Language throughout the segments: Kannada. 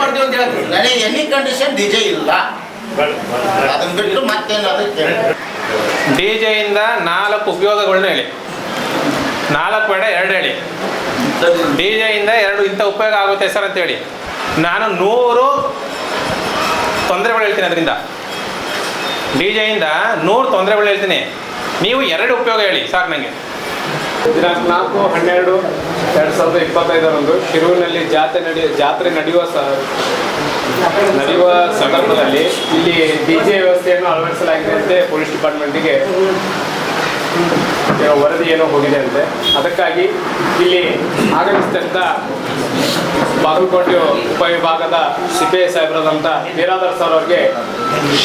ಮಾಡ್ತೀವಿ ಅಂತ ಹೇಳ್ತೀವಿ. ನನಗೆ ಎನಿ ಕಂಡೀಷನ್ ಡಿಜೆ ಇಲ್ಲ, ಅದನ್ನ ಬಿಟ್ಟು ಮತ್ತೇನು ಅದಕ್ಕೆ ಡಿಜೆಯಿಂದ 4 ಉಪಯೋಗಗಳನ್ನ ಹೇಳಿ. 4 ಬೇಡ 2 ಹೇಳಿ. ಡಿಜೆಯಿಂದ 2 ಇಂಥ ಉಪಯೋಗ ಆಗುತ್ತೆ ಸರ್ ಅಂತೇಳಿ. ನಾನು 100 ತೊಂದರೆಗಳು ಹೇಳ್ತೀನಿ. ಅದರಿಂದ ಡಿಜೆಯಿಂದ 100 ತೊಂದರೆಗಳು ಹೇಳ್ತೀನಿ. ನೀವು 2 ಉಪಯೋಗ ಹೇಳಿ ಸಾಕು ನನಗೆ. ದಿನಾಂಕ 4/12/2025 ಶಿರೂರಿನಲ್ಲಿ ಜಾತ್ರೆ ನಡೆಯುವ ಸಂದರ್ಭದಲ್ಲಿ ಇಲ್ಲಿ ಡಿಜೆ ವ್ಯವಸ್ಥೆಯನ್ನು ಅಳವಡಿಸಲಾಗಿದೆ ಅಂತೆ ಪೊಲೀಸ್ ಡಿಪಾರ್ಟ್ಮೆಂಟಿಗೆ ವರದಿ ಏನೋ ಹೋಗಿದೆ ಅಂತೆ. ಅದಕ್ಕಾಗಿ ಇಲ್ಲಿ ಆಗಮಿಸಿದಂಥ ಬಾಗಲಕೋಟೆ ಉಪವಿಭಾಗದ ಸಿಪಿಐ ಸಾಹೇಬರಾದಂಥ ಬೀರಾದರ್ ಸರ್ ಅವರಿಗೆ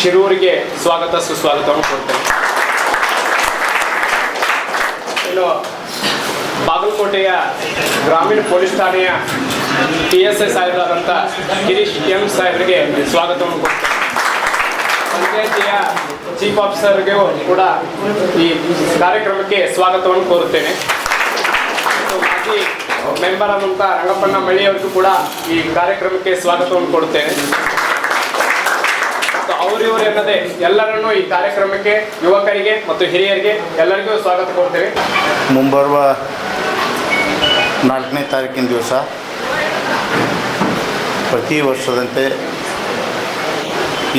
ಶಿರೂರಿಗೆ ಸ್ವಾಗತ ಸುಸ್ವಾಗತವನ್ನು ಕೊಡ್ತೇನೆ. ಇನ್ನು ಬಾಗಲಕೋಟೆಯ ಗ್ರಾಮೀಣ ಪೊಲೀಸ್ ಠಾಣೆಯ PSI ಸಾಹೇಬರಾದಂಥ ಗಿರೀಶ್ ಎಂ ಸಾಹೇಬರಿಗೆ ಸ್ವಾಗತವನ್ನು ಕೊಡ್ತೇನೆ. ಪಂಚಾಯತಿಯ ಚೀಫ್ ಆಫೀಸರ್ಗೆ ಕೂಡ ಈ ಕಾರ್ಯಕ್ರಮಕ್ಕೆ ಸ್ವಾಗತವನ್ನು ಕೋರುತ್ತೇನೆ. ಮಾಜಿ ಮೆಂಬರ್ ಆದಂಥ ರಂಗಪ್ಪಣ್ಣ ಮಳ್ಳಿಯವರಿಗೂ ಕೂಡ ಈ ಕಾರ್ಯಕ್ರಮಕ್ಕೆ ಸ್ವಾಗತವನ್ನು ಕೊಡುತ್ತೇನೆ. ಅವರಿವರು ಎನ್ನದೆ ಎಲ್ಲರನ್ನೂ ಈ ಕಾರ್ಯಕ್ರಮಕ್ಕೆ ಯುವಕರಿಗೆ ಮತ್ತು ಹಿರಿಯರಿಗೆ ಎಲ್ಲರಿಗೂ ಸ್ವಾಗತ ಕೊಡ್ತೇವೆ. ಮುಂಬರುವ 4ನೇ ತಾರೀಕಿನ ದಿವಸ ಪ್ರತಿ ವರ್ಷದಂತೆ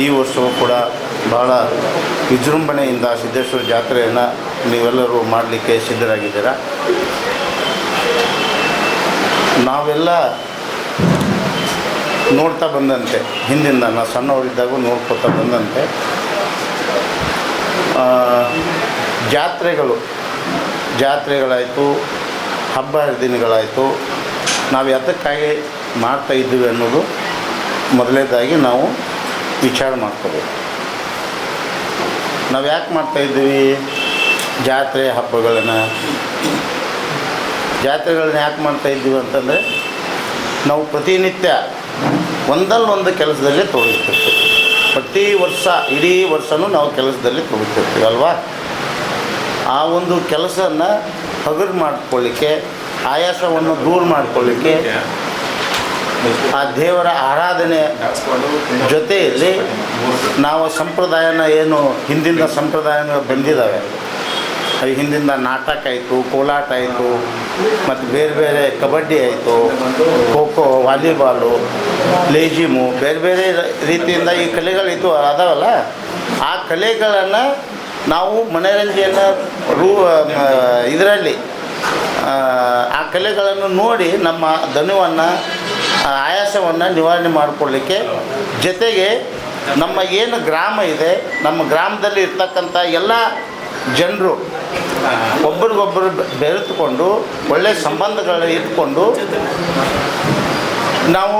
ಈ ವರ್ಷವೂ ಕೂಡ ಬಹಳ ವಿಜೃಂಭಣೆಯಿಂದ ಸಿದ್ದೇಶ್ವರ ಜಾತ್ರೆಯನ್ನು ನೀವೆಲ್ಲರೂ ಮಾಡಲಿಕ್ಕೆ ಸಿದ್ಧರಾಗಿದ್ದೀರಾ. ನಾವೆಲ್ಲ ನೋಡ್ತಾ ಬಂದಂತೆ ಹಿಂದಿಂದ ನಾವು ಸಣ್ಣವರಿದ್ದಾಗೂ ನೋಡ್ಕೊತಾ ಬಂದಂತೆ ಜಾತ್ರೆಗಳಾಯಿತು, ಹಬ್ಬ ಹರಿದಿನಗಳಾಯಿತು, ನಾವು ಯಾತಕ್ಕಾಗಿ ಮಾಡ್ತಾಯಿದ್ದೀವಿ ಅನ್ನೋದು ಮೊದಲನೇದಾಗಿ ನಾವು ವಿಚಾರ ಮಾಡ್ಕೋಬೇಕು. ನಾವು ಯಾಕೆ ಮಾಡ್ತಾಯಿದ್ದೀವಿ? ಜಾತ್ರೆಗಳನ್ನ ಯಾಕೆ ಮಾಡ್ತಾಯಿದ್ದೀವಿ ಅಂತಂದರೆ ನಾವು ಪ್ರತಿನಿತ್ಯ ಒಂದಲ್ಲೊಂದು ಕೆಲಸದಲ್ಲಿ ತೊಡಗಿರ್ತೀವಿ. ಪ್ರತಿ ವರ್ಷ ಇಡೀ ವರ್ಷವೂ ನಾವು ಕೆಲಸದಲ್ಲಿ ತೊಡಗಿರ್ತೀವಿ ಅಲ್ವಾ? ಆ ಒಂದು ಕೆಲಸನ ಹಗುರು ಮಾಡಿಕೊಳ್ಳಿಕ್ಕೆ, ಆಯಾಸವನ್ನು ದೂರ ಮಾಡಿಕೊಳ್ಳಿಕ್ಕೆ, ಆ ದೇವರ ಆರಾಧನೆ ಜೊತೆಯಲ್ಲಿ ನಾವು ಸಂಪ್ರದಾಯನ ಏನು ಹಿಂದಿನ ಸಂಪ್ರದಾಯಗಳು ಬಂದಿದ್ದಾವೆ, ಹಿಂದಿಂದ ನಾಟಕ ಆಯಿತು, ಕೋಲಾಟ ಆಯಿತು, ಮತ್ತು ಬೇರೆ ಬೇರೆ ಕಬಡ್ಡಿ ಆಯಿತು, ಖೋ ಖೋ, ವಾಲಿಬಾಲು, ಲೇಜಿಮು, ಬೇರೆ ಬೇರೆ ರೀತಿಯಿಂದ ಈ ಕಲೆಗಳಿದ್ದು ಅದಾವಲ್ಲ, ಆ ಕಲೆಗಳನ್ನು ನಾವು ಮನೋರಂಜನೆ ಇದರಲ್ಲಿ ಆ ಕಲೆಗಳನ್ನು ನೋಡಿ ನಮ್ಮ ದಣಿವನ್ನು, ಆಯಾಸವನ್ನು ನಿವಾರಣೆ ಮಾಡಿಕೊಳ್ಳಿಕ್ಕೆ, ಜೊತೆಗೆ ನಮ್ಮ ಏನು ಗ್ರಾಮ ಇದೆ, ನಮ್ಮ ಗ್ರಾಮದಲ್ಲಿ ಇರ್ತಕ್ಕಂಥ ಎಲ್ಲ ಜನರು ಒಬ್ರಿಗೊಬ್ಬರು ಬೆರೆತುಕೊಂಡು ಒಳ್ಳೆಯ ಸಂಬಂಧಗಳು ಇಟ್ಕೊಂಡು ನಾವು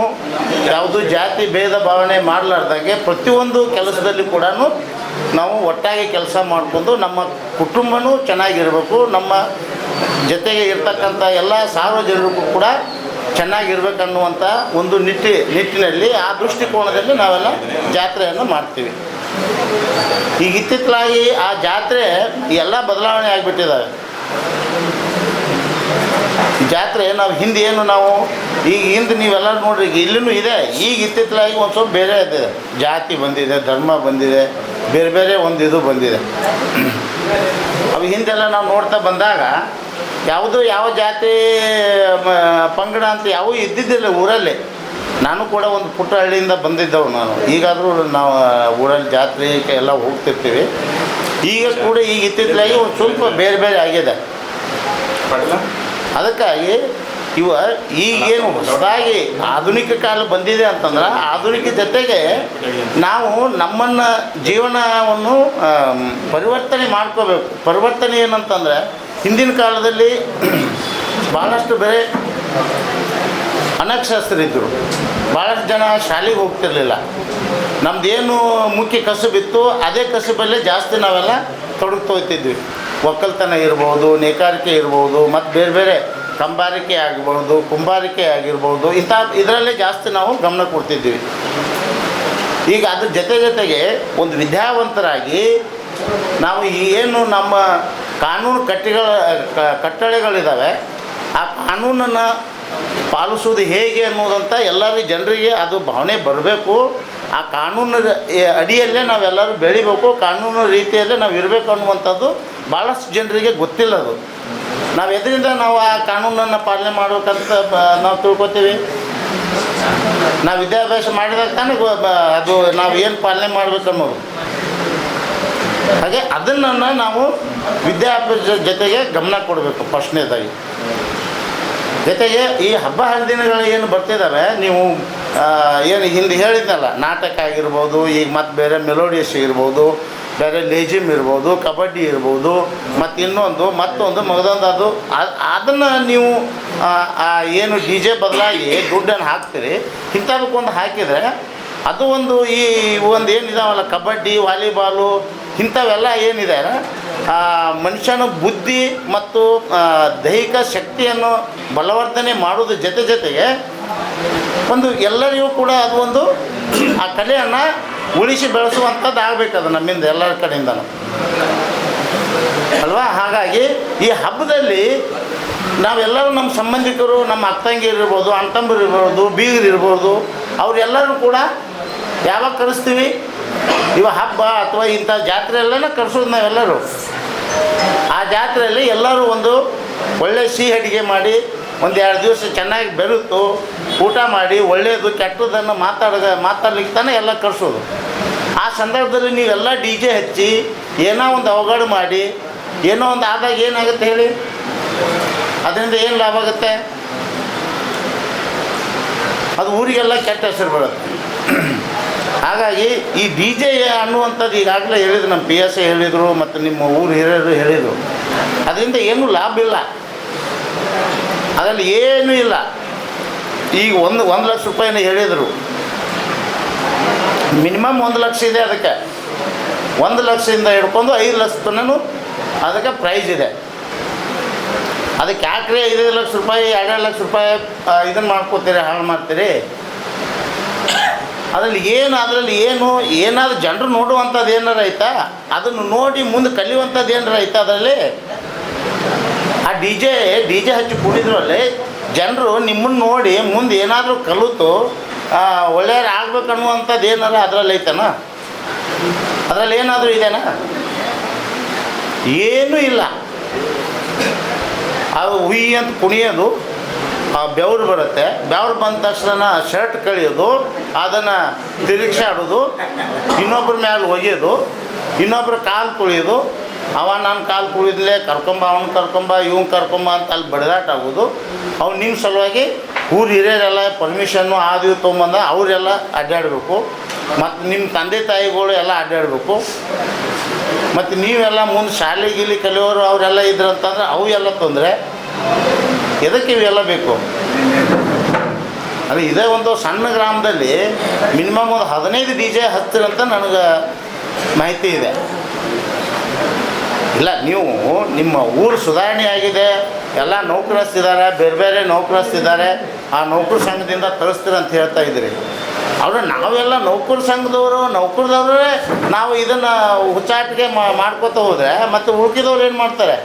ಯಾವುದು ಜಾತಿ ಭೇದ ಭಾವನೆ ಮಾಡಲಾರ್ದಾಗೆ ಪ್ರತಿಯೊಂದು ಕೆಲಸದಲ್ಲಿ ಕೂಡ ನಾವು ಒಟ್ಟಾಗಿ ಕೆಲಸ ಮಾಡಿಕೊಂಡು ನಮ್ಮ ಕುಟುಂಬನೂ ಚೆನ್ನಾಗಿರಬೇಕು, ನಮ್ಮ ಜೊತೆಗೆ ಇರ್ತಕ್ಕಂಥ ಎಲ್ಲ ಸಾರ್ವಜನಿಕರು ಕೂಡ ಚೆನ್ನಾಗಿರ್ಬೇಕನ್ನುವಂಥ ಒಂದು ನಿಟ್ಟಿನಲ್ಲಿ ಆ ದೃಷ್ಟಿಕೋನದಲ್ಲಿ ನಾವೆಲ್ಲ ಜಾತ್ರೆಯನ್ನು ಮಾಡ್ತೀವಿ. ಈಗ ಇತ್ತಿತ್ತಲಾಗಿ ಆ ಜಾತ್ರೆ ಎಲ್ಲ ಬದಲಾವಣೆ ಆಗಿಬಿಟ್ಟಿದ್ದಾವೆ. ಜಾತ್ರೆ ನಾವು ಹಿಂದೆ ಏನು ನಾವು ಈಗ ಹಿಂದೆ ನೀವೆಲ್ಲ ನೋಡ್ರಿ, ಇಲ್ಲಿನೂ ಇದೆ. ಈಗ ಇತ್ತಿತ್ತಲಾಗಿ ಒಂದು ಸ್ವಲ್ಪ ಬೇರೆ ಇದೆ, ಜಾತಿ ಬಂದಿದೆ, ಧರ್ಮ ಬಂದಿದೆ, ಬೇರೆ ಬೇರೆ ಒಂದು ಇದು ಬಂದಿದೆ. ಅವು ಹಿಂದೆಲ್ಲ ನಾವು ನೋಡ್ತಾ ಬಂದಾಗ ಯಾವ ಜಾತಿ ಪಂಗಡ ಅಂತ ಯಾವೂ ಇದ್ದಿದ್ದಿಲ್ಲ ಊರಲ್ಲಿ. ನಾನು ಕೂಡ ಒಂದು ಪುಟ್ಟ ಹಳ್ಳಿಯಿಂದ ಬಂದಿದ್ದವು ನಾನು. ಈಗಾದರೂ ನಾವು ಊರಲ್ಲಿ ಜಾತ್ರೆಗೆ ಎಲ್ಲ ಹೋಗ್ತಿರ್ತೀವಿ. ಈಗ ಕೂಡ ಈಗ ಇತ್ತಿತ್ತಲಾಗಿ ಒಂದು ಸ್ವಲ್ಪ ಬೇರೆ ಬೇರೆ ಆಗಿದೆ. ಅದಕ್ಕಾಗಿ ಈಗೇನು ಹೊಸದಾಗಿ ಆಧುನಿಕ ಕಾಲ ಬಂದಿದೆ ಅಂತಂದ್ರೆ, ಆಧುನಿಕ ಜೊತೆಗೆ ನಾವು ನಮ್ಮನ್ನು ಜೀವನವನ್ನು ಪರಿವರ್ತನೆ ಮಾಡ್ಕೋಬೇಕು. ಪರಿವರ್ತನೆ ಏನಂತಂದರೆ, ಹಿಂದಿನ ಕಾಲದಲ್ಲಿ ಭಾಳಷ್ಟು ಬೇರೆ ಅನಕ್ಷರಸ್ಥರಿದ್ದರು, ಭಾಳಷ್ಟು ಜನ ಶಾಲೆಗೆ ಹೋಗ್ತಿರ್ಲಿಲ್ಲ. ನಮ್ಮದೇನು ಮುಖ್ಯ ಕಸುಬಿತ್ತು ಅದೇ ಕಸುಬಲ್ಲೇ ಜಾಸ್ತಿ ನಾವೆಲ್ಲ ತೊಡಗ್ತೋಗ್ತಿದ್ವಿ. ಒಕ್ಕಲ್ತನ ಇರ್ಬೋದು, ನೇಕಾರಿಕೆ ಇರ್ಬೋದು, ಮತ್ತು ಬೇರೆ ಬೇರೆ ಕಂಬಾರಿಕೆ ಆಗಿರ್ಬೋದು, ಕುಂಬಾರಿಕೆ ಆಗಿರ್ಬೋದು, ಇದರಲ್ಲೇ ಜಾಸ್ತಿ ನಾವು ಗಮನ ಕೊಡ್ತಿದ್ವಿ. ಈಗ ಅದ್ರ ಜೊತೆಗೆ ಒಂದು ವಿದ್ಯಾವಂತರಾಗಿ ನಾವು ಏನು ನಮ್ಮ ಕಾನೂನು ಕಟ್ಟಳೆಗಳಿದ್ದಾವೆ, ಆ ಕಾನೂನನ್ನು ಪಾಲಿಸೋದು ಹೇಗೆ ಅನ್ನೋದಂತ ಎಲ್ಲರಿಗೂ ಜನರಿಗೆ ಅದು ಭಾವನೆ ಬರಬೇಕು. ಆ ಕಾನೂನು ಅಡಿಯಲ್ಲೇ ನಾವೆಲ್ಲರೂ ಬೆಳಿಬೇಕು, ಕಾನೂನು ರೀತಿಯಲ್ಲೇ ನಾವು ಇರಬೇಕು ಅನ್ನುವಂಥದ್ದು ಭಾಳಷ್ಟು ಜನರಿಗೆ ಗೊತ್ತಿಲ್ಲ. ಅದು ನಾವು ಎದರಿಂದ ನಾವು ಆ ಕಾನೂನನ್ನು ಪಾಲನೆ ಮಾಡ್ಬೇಕಂತ ನಾವು ತಿಳ್ಕೊತೀವಿ. ನಾವು ವಿದ್ಯಾಭ್ಯಾಸ ಮಾಡಿದಾಗ ತಾನೇ ಅದು ನಾವು ಏನು ಪಾಲನೆ ಮಾಡ್ಬೇಕು ಅನ್ನೋದು. ಹಾಗೆ ಅದನ್ನು ನಾವು ವಿದ್ಯಾಭ್ಯಾಸ ಜೊತೆಗೆ ಗಮನ ಕೊಡಬೇಕು ಫಸ್ಟ್ನೇದಾಗಿ. ಜೊತೆಗೆ ಈ ಹಬ್ಬ ಹರಿದಿನಗಳು ಏನು ಬರ್ತಿದ್ದಾವೆ, ನೀವು ಏನು ಹಿಂದೆ ಹೇಳಿದ್ನಲ್ಲ, ನಾಟಕ ಆಗಿರ್ಬೋದು, ಈಗ ಮತ್ತು ಬೇರೆ ಮೆಲೋಡಿಯಸ್ ಇರ್ಬೋದು, ಬೇರೆ ಲೇಜಿಮ್ ಇರ್ಬೋದು, ಕಬಡ್ಡಿ ಇರ್ಬೋದು, ಮತ್ತು ಇನ್ನೊಂದು ಮತ್ತೊಂದು ಮಗದೊಂದು ಅದು ಅದನ್ನು ನೀವು ಏನು ಡಿ ಜೆ ಬದಲಾಗಿ ದುಡ್ಡನ್ನು ಹಾಕ್ತೀರಿ, ಇಂಥದಕ್ಕೊಂದು ಹಾಕಿದರೆ ಅದು ಒಂದು ಈ ಒಂದು ಏನಿದಾವಲ್ಲ ಕಬಡ್ಡಿ, ವಾಲಿಬಾಲು ಇಂಥವೆಲ್ಲ ಏನಿದೆ ಮನುಷ್ಯನ ಬುದ್ಧಿ ಮತ್ತು ದೈಹಿಕ ಶಕ್ತಿಯನ್ನು ಬಲವರ್ಧನೆ ಮಾಡೋದ್ರ ಜೊತೆಗೆ ಒಂದು ಎಲ್ಲರಿಗೂ ಕೂಡ ಅದು ಒಂದು ಆ ಕಲೆಯನ್ನು ಉಳಿಸಿ ಬೆಳೆಸುವಂಥದ್ದು ಆಗಬೇಕು. ಅದು ನಮ್ಮಿಂದ ಎಲ್ಲರ ಕಡೆಯಿಂದನೂ ಅಲ್ವಾ. ಹಾಗಾಗಿ ಈ ಹಬ್ಬದಲ್ಲಿ ನಾವೆಲ್ಲರೂ ನಮ್ಮ ಸಂಬಂಧಿಕರು, ನಮ್ಮ ಅಕ್ಕಂಗಿರು ಇರ್ಬೋದು, ಅಣ್ಣತಮ್ಮರು ಇರ್ಬೋದು, ಬೀಗರು ಇರ್ಬೋದು, ಅವರೆಲ್ಲರೂ ಕೂಡ ಯಾವಾಗ ಕರೆಸ್ತೀವಿ, ಇವ ಹಬ್ಬ ಅಥವಾ ಇಂಥ ಜಾತ್ರೆಯೆಲ್ಲನ ಕರೆಸೋದು ನಾವೆಲ್ಲರೂ. ಆ ಜಾತ್ರೆಯಲ್ಲಿ ಎಲ್ಲರೂ ಒಂದು ಒಳ್ಳೆಯ ಸಿಹಿ ಅಡುಗೆ ಮಾಡಿ ಒಂದು 2 ದಿವಸ ಚೆನ್ನಾಗಿ ಬೆರೆತು ಊಟ ಮಾಡಿ ಒಳ್ಳೆಯದು ಕೆಟ್ಟದನ್ನು ಮಾತಾಡ್ಲಿಕ್ಕೆ ತಾನೇ ಎಲ್ಲ ಕರೆಸೋದು. ಆ ಸಂದರ್ಭದಲ್ಲಿ ನೀವೆಲ್ಲ ಡಿ ಜೆ ಹಚ್ಚಿ ಏನೋ ಒಂದು ಅವಘಡ ಮಾಡಿ ಏನೋ ಒಂದು ಆದಾಗ ಏನಾಗುತ್ತೆ ಹೇಳಿ, ಅದರಿಂದ ಏನು ಲಾಭ ಆಗುತ್ತೆ? ಅದು ಊರಿಗೆಲ್ಲ ಕೆಟ್ಟ ಹೆಸರು ಬರುತ್ತೆ. ಹಾಗಾಗಿ ಈ ಡಿ ಜೆ ಅನ್ನುವಂಥದ್ದು ಈಗಾಗಲೇ ಹೇಳಿದ್ರು, ನಮ್ಮ ಪಿ ಎಸ್ ಎ ಹೇಳಿದರು ಮತ್ತು ನಿಮ್ಮ ಊರು ಹಿರಿಯರು ಹೇಳಿದರು, ಅದರಿಂದ ಏನೂ ಲಾಭ ಇಲ್ಲ, ಅದರಲ್ಲಿ ಏನೂ ಇಲ್ಲ. ಈಗ 1 ಲಕ್ಷ ರೂಪಾಯಿನ ಹೇಳಿದರು, ಮಿನಿಮಮ್ 1 ಲಕ್ಷ ಇದೆ. ಅದಕ್ಕೆ 1 ಲಕ್ಷದಿಂದ ಹಿಡ್ಕೊಂಡು 5 ಲಕ್ಷ ತನೂ ಅದಕ್ಕೆ ಪ್ರೈಸ್ ಇದೆ. ಅದಕ್ಕೆ ಯಾಕ್ರಿ 5 ಲಕ್ಷ ರೂಪಾಯಿ 2 ಲಕ್ಷ ರೂಪಾಯಿ ಇದನ್ನು ಮಾಡ್ಕೋತೀರಿ, ಹಾಳು ಮಾಡ್ತೀರಿ? ಅದರಲ್ಲಿ ಏನಾದರೂ ಜನರು ನೋಡುವಂಥದ್ದು ಏನಾರು ಐತಾ? ಅದನ್ನು ನೋಡಿ ಮುಂದೆ ಕಲಿಯುವಂಥದ್ದು ಏನಾರು ಐತಾ ಅದರಲ್ಲಿ? ಆ ಡಿ ಜೆ ಹಚ್ಚಿ ಕೂಡಿದ್ರಲ್ಲಿ ಜನರು ನಿಮ್ಮನ್ನು ನೋಡಿ ಮುಂದೆ ಏನಾದರೂ ಕಲಿತು ಒಳ್ಳೆಯವ್ರು ಆಗ್ಬೇಕು ಅನ್ನುವಂಥದ್ದು ಏನಾರ ಅದರಲ್ಲಿ ಐತನ? ಅದರಲ್ಲಿ ಏನಾದರೂ ಇದೆನಾ? ಏನೂ ಇಲ್ಲ. ಅದು ಹುಯಿ ಅಂತ ಕುಣಿಯೋದು, ಬೆವರು ಬರುತ್ತೆ, ಬೆವರು ಬಂದ ತಕ್ಷಣ ಶರ್ಟ್ ಕಳಿಯೋದು, ಅದನ್ನು ತಿರುಗಿಸಾಡೋದು, ಇನ್ನೊಬ್ಬರ ಮೇಲೆ ಒಗೆಯೋದು, ಇನ್ನೊಬ್ಬರ ಕಾಲು ತುಳಿಯೋದು, ನಾನು ಕಾಲು ತುಳಿದ್ಲೇ ಅವನು ಇವ್ನು ಕರ್ಕೊಂಬ ಅಂತ ಅಲ್ಲಿ ಬಡಿದಾಟ ಆಗೋದು. ಅವ್ನು ನಿಮ್ಮ ಸಲುವಾಗಿ ಊರು ಹಿರಿಯರೆಲ್ಲ ಪರ್ಮಿಷನ್ನು ಅದು ತೊಗೊಂಬಂದ ಅವರೆಲ್ಲ ಅಡ್ಡಾಡಬೇಕು, ಮತ್ತು ನಿಮ್ಮ ತಂದೆ ತಾಯಿಗಳು ಎಲ್ಲ ಅಡ್ಡಾಡಬೇಕು, ಮತ್ತು ನೀವೆಲ್ಲ ಮುಂದೆ ಶಾಲೆ ಗೀಲಿ ಕಲಿಯೋರು ಅವರೆಲ್ಲ ಇದ್ರಂತಂದ್ರೆ ಅವು ಎಲ್ಲ ತೊಂದರೆ. ಎದಕ್ಕೆ ಇವೆಲ್ಲ ಬೇಕು? ಅಲ್ಲ, ಇದೇ ಒಂದು ಸಣ್ಣ ಗ್ರಾಮದಲ್ಲಿ ಮಿನಿಮಮ್ ಒಂದು 15 ಡಿ ಜೆ ಹಚ್ತಿರಂತ ನನಗೆ ಮಾಹಿತಿ ಇದೆ. ಇಲ್ಲ, ನೀವು ನಿಮ್ಮ ಊರು ಸುಧಾರಣೆ ಆಗಿದೆ, ಎಲ್ಲ ನೌಕರಸ್ತಿದ್ದಾರೆ, ಬೇರೆ ಬೇರೆ ನೌಕರಸ್ತಿದ್ದಾರೆ, ಆ ನೌಕರ ಸಂಘದಿಂದ ತರಿಸ್ತೀರ ಅಂತ ಹೇಳ್ತಾ ಇದ್ದೀರಿ. ಆದರೆ ನಾವೆಲ್ಲ ನೌಕರ ಸಂಘದವರು ನೌಕರದವ್ರೇ ನಾವು ಇದನ್ನು ಹುಚ್ಚಾಟಿಗೆ ಮಾಡ್ಕೋತಾ ಹೋದರೆ ಮತ್ತು ಉಳ್ಕಿದವ್ರು ಏನು ಮಾಡ್ತಾರೆ?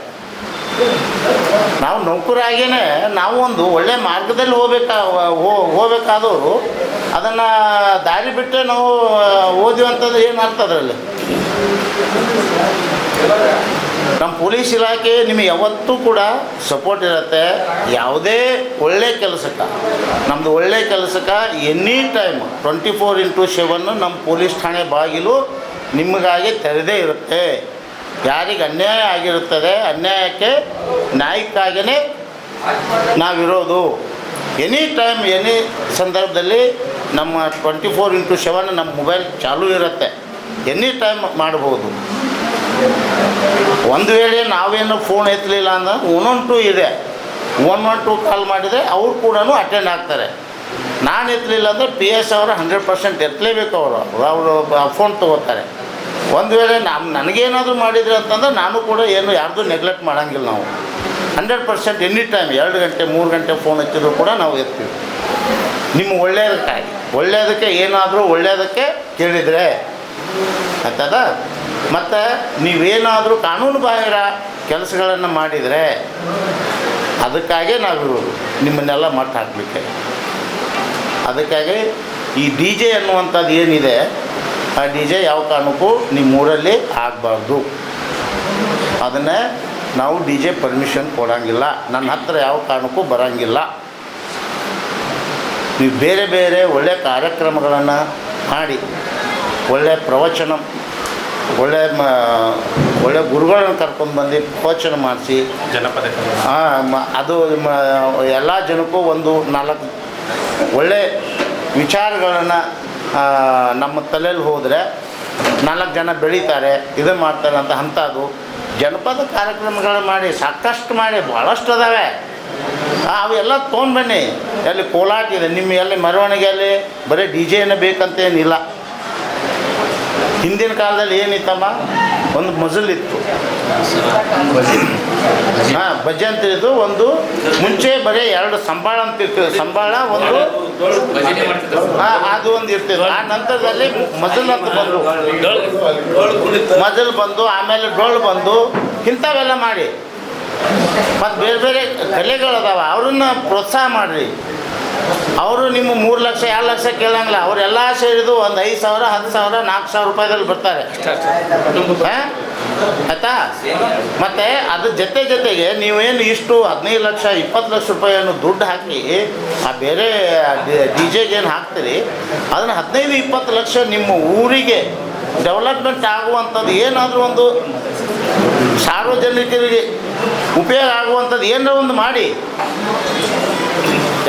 ನಾವು ನೌಕರಾಗೇ ನಾವು ಒಂದು ಒಳ್ಳೆಯ ಮಾರ್ಗದಲ್ಲಿ ಹೋಗ್ಬೇಕಾದವರು ಅದನ್ನು ದಾರಿ ಬಿಟ್ಟರೆ ನಾವು ಓದುವಂಥದ್ದು ಏನು ಅರ್ಥ ಅದರಲ್ಲಿ? ನಮ್ಮ ಪೊಲೀಸ್ ಇಲಾಖೆ ನಿಮಗೆ ಯಾವತ್ತೂ ಕೂಡ ಸಪೋರ್ಟ್ ಇರುತ್ತೆ. ಯಾವುದೇ ಒಳ್ಳೆಯ ಕೆಲಸಕ್ಕೆ, ನಮ್ಮದು ಒಳ್ಳೆಯ ಕೆಲಸಕ್ಕೆ ಎನಿ ಟೈಮ್ 24x7 ನಮ್ಮ ಪೊಲೀಸ್ ಠಾಣೆ ಬಾಗಿಲು ನಿಮಗಾಗಿ ತೆರೆದೇ ಇರುತ್ತೆ. ಯಾರಿಗೆ ಅನ್ಯಾಯ ಆಗಿರುತ್ತದೆ, ಅನ್ಯಾಯಕ್ಕೆ ನ್ಯಾಯಕ್ಕಾಗಿಯೇ ನಾವಿರೋದು. ಎನಿ ಟೈಮ್ ಎನಿ ಸಂದರ್ಭದಲ್ಲಿ ನಮ್ಮ 24x7 ನಮ್ಮ ಮೊಬೈಲ್ ಚಾಲೂ ಇರುತ್ತೆ, ಎನಿ ಟೈಮ್ ಮಾಡ್ಬೋದು. ಒಂದು ವೇಳೆ ನಾವೇನು ಫೋನ್ ಎತ್ತಲಿಲ್ಲ ಅಂದ್ರೆ 112 ಇದೆ, 112 ಕಾಲ್ ಮಾಡಿದರೆ ಅವ್ರು ಕೂಡ ಅಟೆಂಡ್ ಆಗ್ತಾರೆ. ನಾನು ಎತ್ತಲಿಲ್ಲ ಅಂದರೆ PS ಅವರು 100% ಎತ್ತಲೇಬೇಕು. ಅವರು ಫೋನ್ ತೊಗೋತಾರೆ. ಒಂದು ವೇಳೆ ನನಗೇನಾದರೂ ಮಾಡಿದ್ರೆ ಅಂತಂದ್ರೆ ನಾನು ಕೂಡ ಏನು ಯಾರ್ದು ನೆಗ್ಲೆಕ್ಟ್ ಮಾಡೋಂಗಿಲ್ಲ. ನಾವು 100% ಎನಿ ಟೈಮ್ 2 ಗಂಟೆ 3 ಗಂಟೆ ಫೋನ್ ಹಚ್ಚಿದ್ರು ಕೂಡ ನಾವು ಎತ್ತೀವಿ. ನಿಮ್ಮ ಒಳ್ಳೆಯದಕ್ಕೆ ಏನಾದರೂ ಒಳ್ಳೆಯದಕ್ಕೆ ಕೇಳಿದರೆ ಆಯ್ತದ. ಮತ್ತು ನೀವೇನಾದರೂ ಕಾನೂನು ಬಾಹಿರ ಕೆಲಸಗಳನ್ನು ಮಾಡಿದರೆ ಅದಕ್ಕಾಗಿ ನಾವು ನಿಮ್ಮನ್ನೆಲ್ಲ ಮಟ್ಟ ಹಾಕಲಿಕ್ಕೆ. ಅದಕ್ಕಾಗಿ ಈ ಡಿ ಜೆ ಅನ್ನುವಂಥದ್ದು ಏನಿದೆ, ಆ ಡಿ ಜೆ ಯಾವ ಕಾರಣಕ್ಕೂ ನಿಮ್ಮೂರಲ್ಲಿ ಆಗಬಾರ್ದು. ಅದನ್ನೇ ನಾವು ಡಿ ಜೆ ಪರ್ಮಿಷನ್ ಕೊಡೋಂಗಿಲ್ಲ, ನನ್ನ ಹತ್ರ ಯಾವ ಕಾರಣಕ್ಕೂ ಬರೋಂಗಿಲ್ಲ. ನೀವು ಬೇರೆ ಬೇರೆ ಒಳ್ಳೆಯ ಕಾರ್ಯಕ್ರಮಗಳನ್ನು ಮಾಡಿ, ಒಳ್ಳೆಯ ಪ್ರವಚನ, ಒಳ್ಳೆ ಗುರುಗಳನ್ನು ಕರ್ಕೊಂಡು ಬಂದು ಪ್ರವಚನ ಮಾಡಿಸಿ, ಜನಪದ ಅದು ಎಲ್ಲ ಜನಕ್ಕೂ ಒಂದು 4 ಒಳ್ಳೆ ವಿಚಾರಗಳನ್ನು ನಮ್ಮ ತಲೆಯಲ್ಲಿ ಹೋದರೆ 4 ಜನ ಬೆಳೀತಾರೆ, ಇದು ಮಾಡ್ತಾರೆ ಅಂತ ಅಂಥದ್ದು ಜನಪದ ಕಾರ್ಯಕ್ರಮಗಳು ಮಾಡಿ, ಸಾಕಷ್ಟು ಮಾಡಿ, ಭಾಳಷ್ಟು ಅದಾವೆ. ಅವೆಲ್ಲ ತೊಗೊಂಡ್ಬನ್ನಿ. ಎಲ್ಲಿ ಕೋಲಾಟ ಇದೆ, ನಿಮ್ಮ ಎಲ್ಲಿ ಮೆರವಣಿಗೆಯಲ್ಲಿ ಬರೀ ಡಿ ಜೆನೇ ಬೇಕಂತೇನಿಲ್ಲ. ಹಿಂದಿನ ಕಾಲದಲ್ಲಿ ಏನಿತ್ತಮ್ಮ, ಒಂದು ಮಜಲಿತ್ತು, ಭಜೆ ಅಂತಿದ್ದು. ಒಂದು ಮುಂಚೆ ಬರೀ 2 ಸಂಬಾಳ ಅಂತಿತ್ತು, ಸಂಬಾಳ ಒಂದು ಅದು ಒಂದು ಇರ್ತಿತ್ತು. ಆ ನಂತರದಲ್ಲಿ ಮಜಲ್ ಅಂತ ಬಂದು, ಮಜಲ್ ಬಂದು, ಆಮೇಲೆ ಡೊಳ್ಳು ಬಂದು, ಇಂಥವೆಲ್ಲ ಮಾಡಿ. ಮತ್ತು ಬೇರೆ ಬೇರೆ ಕಲೆಗಳದಾವ, ಅವ್ರನ್ನ ಪ್ರೋತ್ಸಾಹ ಮಾಡಿರಿ. ಅವರು ನಿಮ್ಮ 3 ಲಕ್ಷ 2 ಲಕ್ಷ ಕೇಳಂಗಿಲ್ಲ, ಅವರೆಲ್ಲ ಸೇರಿದು ಒಂದು 5,000 10,000 4,000 ರೂಪಾಯಿದಲ್ಲಿ ಬರ್ತಾರೆ, ಆಯಿತಾ. ಮತ್ತು ಅದ್ರ ಜೊತೆಗೆ ನೀವೇನು ಇಷ್ಟು 15 ಲಕ್ಷ 20 ಲಕ್ಷ ರೂಪಾಯಿಯನ್ನು ದುಡ್ಡು ಹಾಕಿ ಆ ಬೇರೆ ಡಿ ಜೆಗೇನು ಹಾಕ್ತೀರಿ, ಅದನ್ನು 15-20 ಲಕ್ಷ ನಿಮ್ಮ ಊರಿಗೆ ಡೆವಲಪ್ಮೆಂಟ್ ಆಗುವಂಥದ್ದು ಏನಾದರೂ ಒಂದು ಸಾರ್ವಜನಿಕರಿಗೆ ಉಪಯೋಗ ಆಗುವಂಥದ್ದು ಏನಾರ ಒಂದು ಮಾಡಿ.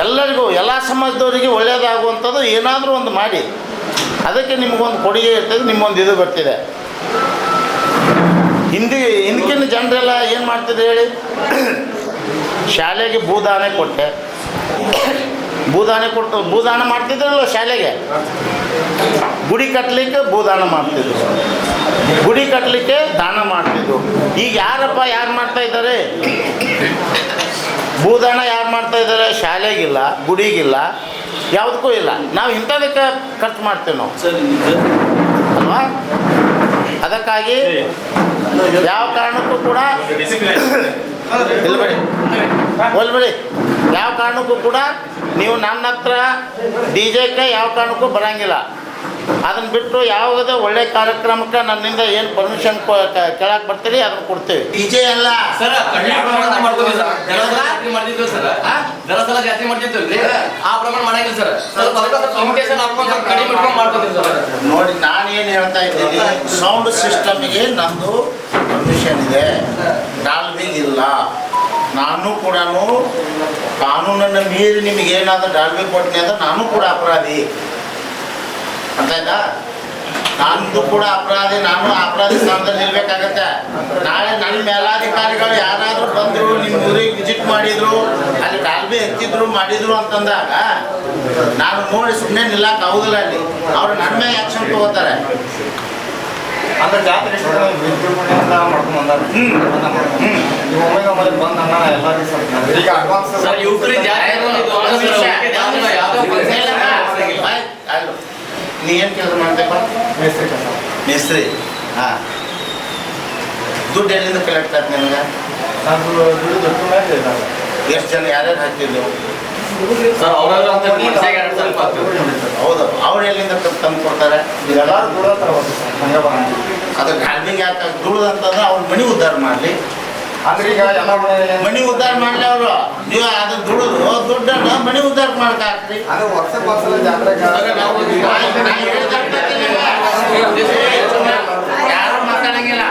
ಎಲ್ಲರಿಗೂ, ಎಲ್ಲ ಸಮಾಜದವರಿಗೆ ಒಳ್ಳೆಯದಾಗುವಂಥದ್ದು ಏನಾದರೂ ಒಂದು ಮಾಡಿ. ಅದಕ್ಕೆ ನಿಮಗೊಂದು ಕೊಡುಗೆ ಇರ್ತದೆ, ನಿಮ್ಮೊಂದು ಇದು ಬರ್ತಿದೆ. ಹಿಂದಕ್ಕಿನ ಜನರೆಲ್ಲ ಏನು ಮಾಡ್ತಿದ್ರು ಹೇಳಿ, ಶಾಲೆಗೆ ಭೂದಾನ ಕೊಟ್ಟೆ, ಭೂದಾನ ಮಾಡ್ತಿದ್ರಲ್ಲ ಶಾಲೆಗೆ. ಗುಡಿ ಕಟ್ಟಲಿಕ್ಕೆ ಭೂದಾನ ಮಾಡ್ತಿದ್ರು, ಗುಡಿ ಕಟ್ಟಲಿಕ್ಕೆ ದಾನ ಮಾಡ್ತಿದ್ರು. ಈಗ ಯಾರು ಮಾಡ್ತಾ ಇದ್ದಾರೆ ಭೂದಾನ? ಯಾರು ಮಾಡ್ತಾ ಇದ್ದಾರೆ? ಶಾಲೆಗಿಲ್ಲ, ಗುಡಿಗಿಲ್ಲ, ಯಾವುದಕ್ಕೂ ಇಲ್ಲ. ನಾವು ಇಂಥದಕ್ಕೆ ಖರ್ಚು ಮಾಡ್ತೇವೆ ನಾವು ಅಲ್ವಾ. ಅದಕ್ಕಾಗಿ ಯಾವ ಕಾರಣಕ್ಕೂ ಕೂಡ ಹೋಲ್ಬೇಡಿ, ಯಾವ ಕಾರಣಕ್ಕೂ ಕೂಡ ನೀವು ನನ್ನ ಹತ್ರ ಡಿ ಜೆಗೆ ಯಾವ ಕಾರಣಕ್ಕೂ ಬರೋಂಗಿಲ್ಲ. ಅದನ್ನು ಬಿಟ್ಟು ಯಾವುದೇ ಒಳ್ಳೆ ಕಾರ್ಯಕ್ರಮಕ್ಕೆ ನನ್ನಿಂದ ಏನು ಪರ್ಮಿಷನ್ ಕೇಳಕ್ಕೆ ಬರ್ತೀರಿ ಅದನ್ನು ಕೊಡ್ತೀವಿ. ಡಿ ಜೆ ಅಲ್ಲ ಸರ್, ಜಾಸ್ತಿ ಮಾಡ್ತಿದ್ವಿ, ಆ ಪ್ರಮಾಣ ಮಾಡಂಗಿಲ್ಲ ಸರ್. ನೋಡಿ, ನಾನೇನು ಹೇಳ್ತಾ ಇದ್ದೀನಿ, ಸೌಂಡ್ ಸಿಸ್ಟಮ್ಗೆ ನಂದು ಪರ್ಮಿಷನ್ ಇದೆ, ಡಾಲ್ಬಿಂಗ್ ಇಲ್ಲ. ನಾನು ಕೂಡ ಕಾನೂನನ್ನು ಮೀರಿ ನಿಮಗೆ ಏನಾದರೂ ಡಾಲ್ಬಿಂಗ್ ಕೊಡ್ತೀನಿ ಅಂದ್ರೆ ನಾನು ಕೂಡ ಅಪರಾಧಿ ಅಂತ ಆಯ್ತಾ. ನಂದು ಕೂಡ ಅಪರಾಧಿ, ನಾನು ಅಪರಾಧಿ ಸ್ಥಾನದಲ್ಲಿ ನಿಲ್ಬೇಕಾಗತ್ತೆ. ನಾಳೆ ನನ್ನ ಮೇಲಾಧಿಕಾರಿಗಳು ಯಾರಾದರೂ ಬಂದರು, ನಿಮ್ಮ ಊರಿಗೆ ವಿಸಿಟ್ ಮಾಡಿದ್ರು, ಅಲ್ಲಿ ಡಾಲ್ಬಿ ಎತ್ತಿದ್ರು ಮಾಡಿದ್ರು ಅಂತಂದಾಗ ನಾನು ನೋಡಿ ಸುಮ್ಮನೆ ನಿಲ್ಲಕ್ಕೆ ಆಗೋದಿಲ್ಲ. ಅಲ್ಲಿ ಅವರು ನನ್ನ ಮೇಲೆ ಆ್ಯಕ್ಷನ್ ತಗೋತಾರೆ. ಅಂದ್ರೆ ಜಾತ್ರೆ ಮಾಡ್ಕೊಂಡು ಈಗ ಅಡ್ವಾನ್ಸ್ ನೀ ಏನು ಕೆಲಸ ಮಾಡ್ತೇಪ್ಪ? ಮೇಸ್ತ್ರಿ. ಹಾಂ, ದುಡ್ಡು ಎಲ್ಲಿಂದ ಕಲೆಕ್ಟ್ ಆಯ್ತು ನಿನಗೆ? ಎಷ್ಟು ಜನ ಯಾರ್ಯಾರು ಹಾಕಿದ್ದೆವು? ಹೌದು, ಅವ್ರು ಎಲ್ಲಿಂದ ತಂದು ಕೊಡ್ತಾರೆ? ಎಲ್ಲರೂ ದುಡ್ಡು ಅದು ಗಾರ್ಬಿಂಗ್ ಯಾಕೆ ದುಡ್ದಂತಂದ್ರೆ ಅವ್ರ ಮನೆ ಉದ್ಧಾರ ಮಾಡಲಿ. ಅಂದ್ರೆ ಈಗ ಎಲ್ಲ ಮನೆ ಉದ್ಧಾರ ಮಾಡಲಿ ಅವರು. ನೀವು ಅದನ್ನ ದುಡ್ಡನ್ನು ಮನೆ ಉದ್ಧಾರ ಮಾಡಕ್ಕೆ ಹಾಕ್ರಿ. ಅದು ವರ್ಷಕ್ಕೆ ಒಂದ್ಸಲ ಜಾತ್ರೆಗೆ ಯಾರು ಮಾತಾಡಂಗಿಲ್ಲ.